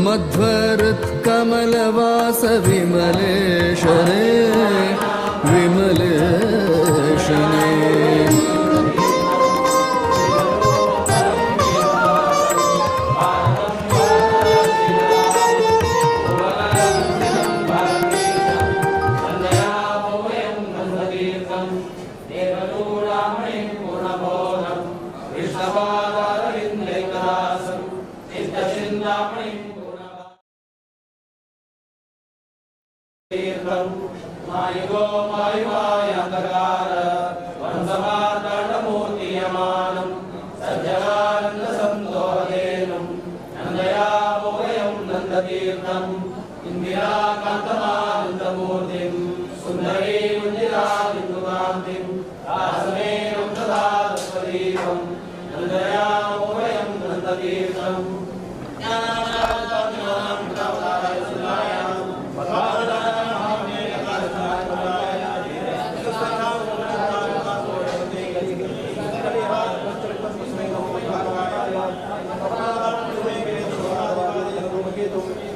मध्वरुत्कमलवास विमलेशने विमलेशने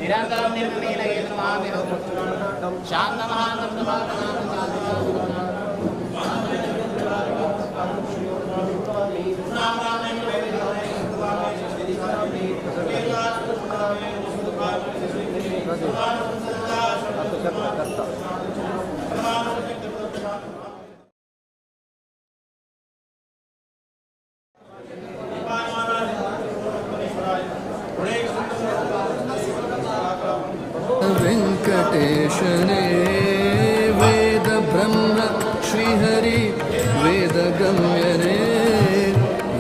निरन्तरं निर्मलेन वेंकटेशने वेद ब्रह्म श्रीहरि वेदगम्यने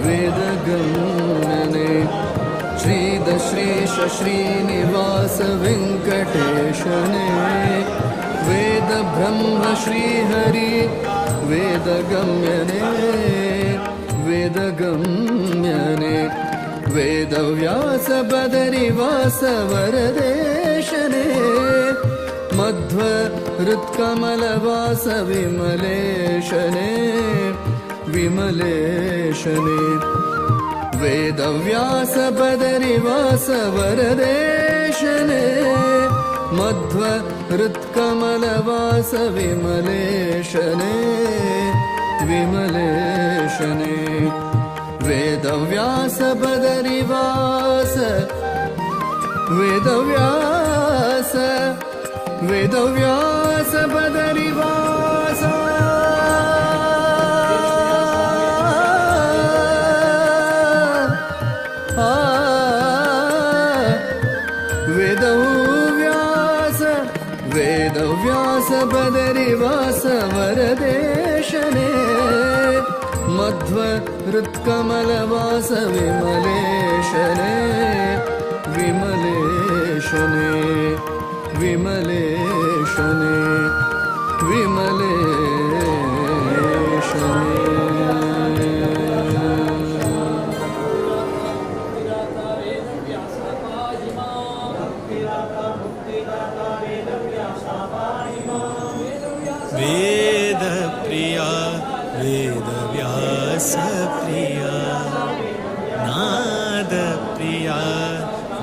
वेदगम्यने श्रीदश्रीश श्रीनिवास वेंकटेशने वेद ब्रह्म श्रीहरि वेदगम्यने वेदगम्यने वेदव्यास बदरिवास वरदेशने मध्व हृत्कमलवास विमलेशने विमलेशने वेदव्यास बदरिवास वरदेशने मध्व हृत्कमलवास विमलेशने विमलेशने वेदव्यास बदरिवास वेदव्यास वेदव्यास बदरिवास वेदव्यास वेदव्यास बदरिवास वरदेशने मध्व हृत्कमलवास विमलेशने विमलेशने विमलेशने विमलेशने
प्रिया वेदव्यास प्रिया नाद प्रिया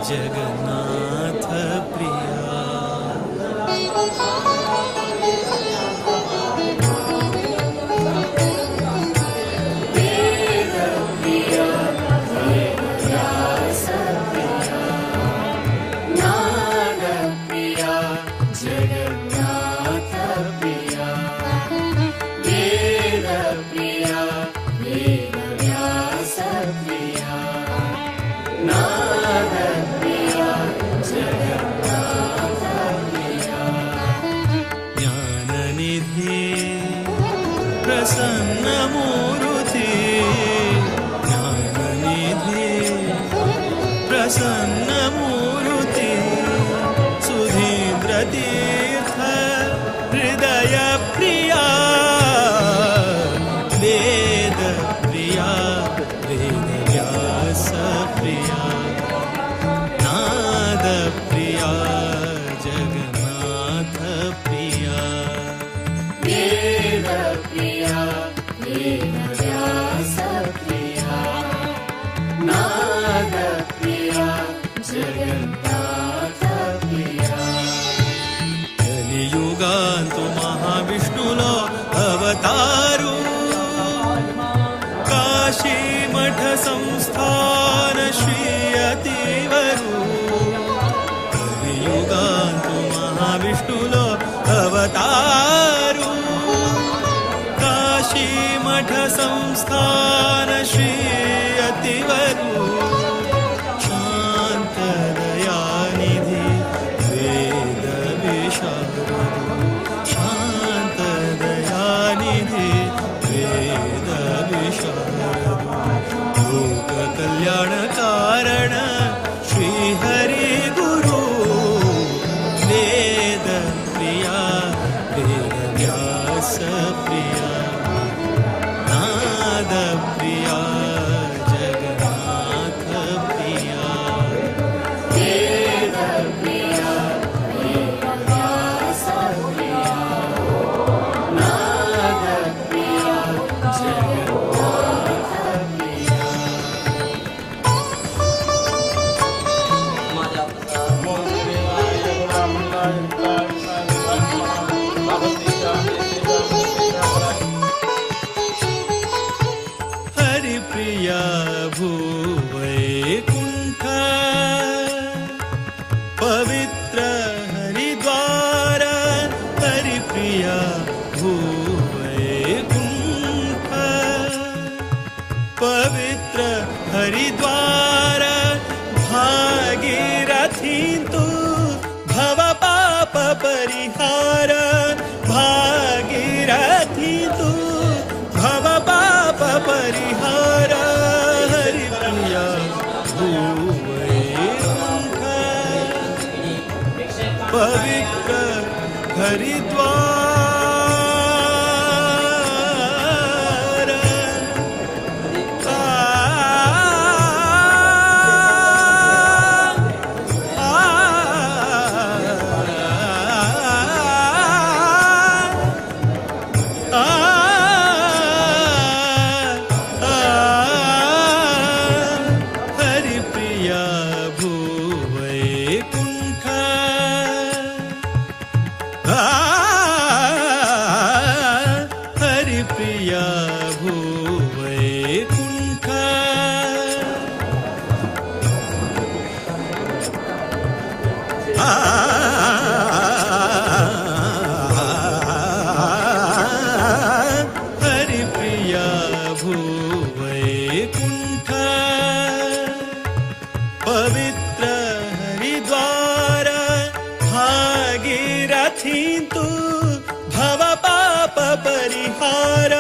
जगन्नाथ प्रिया प्रसन्नमूर्ति ज्ञाननिधि प्रसन्नमूर्ति सुधीन्द्रतीर्थ हृदय प्रिया वेद प्रिया वेदव्यास प्रिया नाद प्रिया जगन्नाथ प्रिया वेद प्रिया वेदव्यास प्रिया नाद प्रिया जगन्नाथ प्रिया कलियुगांतु महाविष्णुलो अवतारू काशी मठ संस्थान श्री अतिवरू कलियुगांतु महाविष्णुलो अवतारू काशी मठ संस्थान श्री अतिवरू शांत दयानिधि वेद विशारदू शांत दयानिधि वेद विशारदू लोक कल्याण कारण श्री हरि गुरु वेद प्रिया वेदव्यास प्रिया नाद प्रिया जगन्नाथ प्रिया वेद प्रिया वेदव्यास प्रिया नाद प्रिया जगन्नाथ प्रिया हरि प्रिया भूवैकुण्ठ पवित्र हरिद्वार हरि प्रिया भूवैकुण्ठ पवित्र हरिद्वार भागीरथी तु भव पाप परिहार भागीरथी तु भव पाप परिहार हरि प्रिया भूवैकुण्ठ पवित्र हरिद्वार हरि प्रिया भूवैकुण्ठ हरि प्रिया भूवैकुण्ठ हरि प्रिया भूवैकुण्ठ पवित्र हरिद्वार भागीरथी तु भव पाप परिहार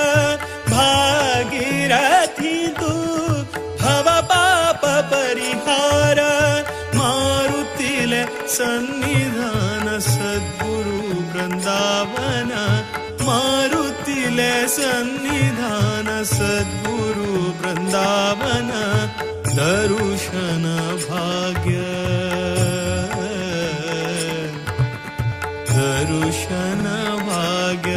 भागीरथी तु भव पाप परिहार मारुतिले सन्निधान सद्गुरु वृंदावन मारुतिले सन्निधान सद्गुरु वृंदावन दर्शन भाग्य दर्शन भाग्य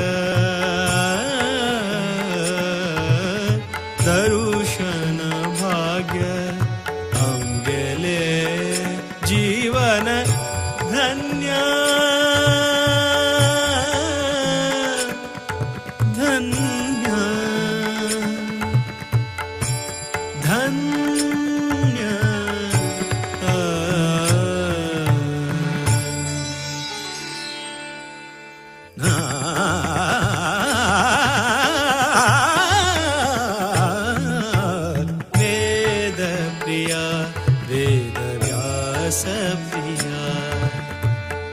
ಧನ್ಯ ವೇದ ಪ್ರಿಯ ವೇದ ವ್ಯಾಸ ಪ್ರಿಯ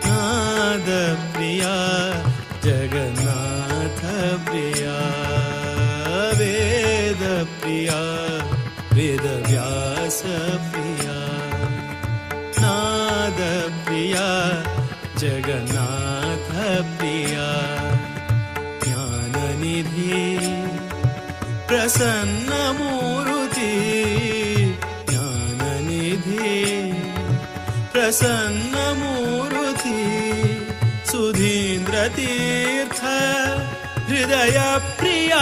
ನಾದ ಪ್ರಿಯ ಜಗನ್ನಾಥ ಪ್ರಿಯ ವೇದ ಪ್ರಿಯ ವೇದ ವ್ಯಾಸ ಪ್ರಿಯ ನಾದ ಪ್ರಿಯ ಜಗನ್ನಾಥ ಪ್ರಿಯ ಜ್ಞಾನನಿಧಿ ಪ್ರಸನ್ನ ಮೂರುತಿ ಜ್ಞಾನನಿಧಿ ಪ್ರಸನ್ನ ಮೂರುತಿ ಸುಧೀಂದ್ರ ತೀರ್ಥ ಹೃದಯ ಪ್ರಿಯ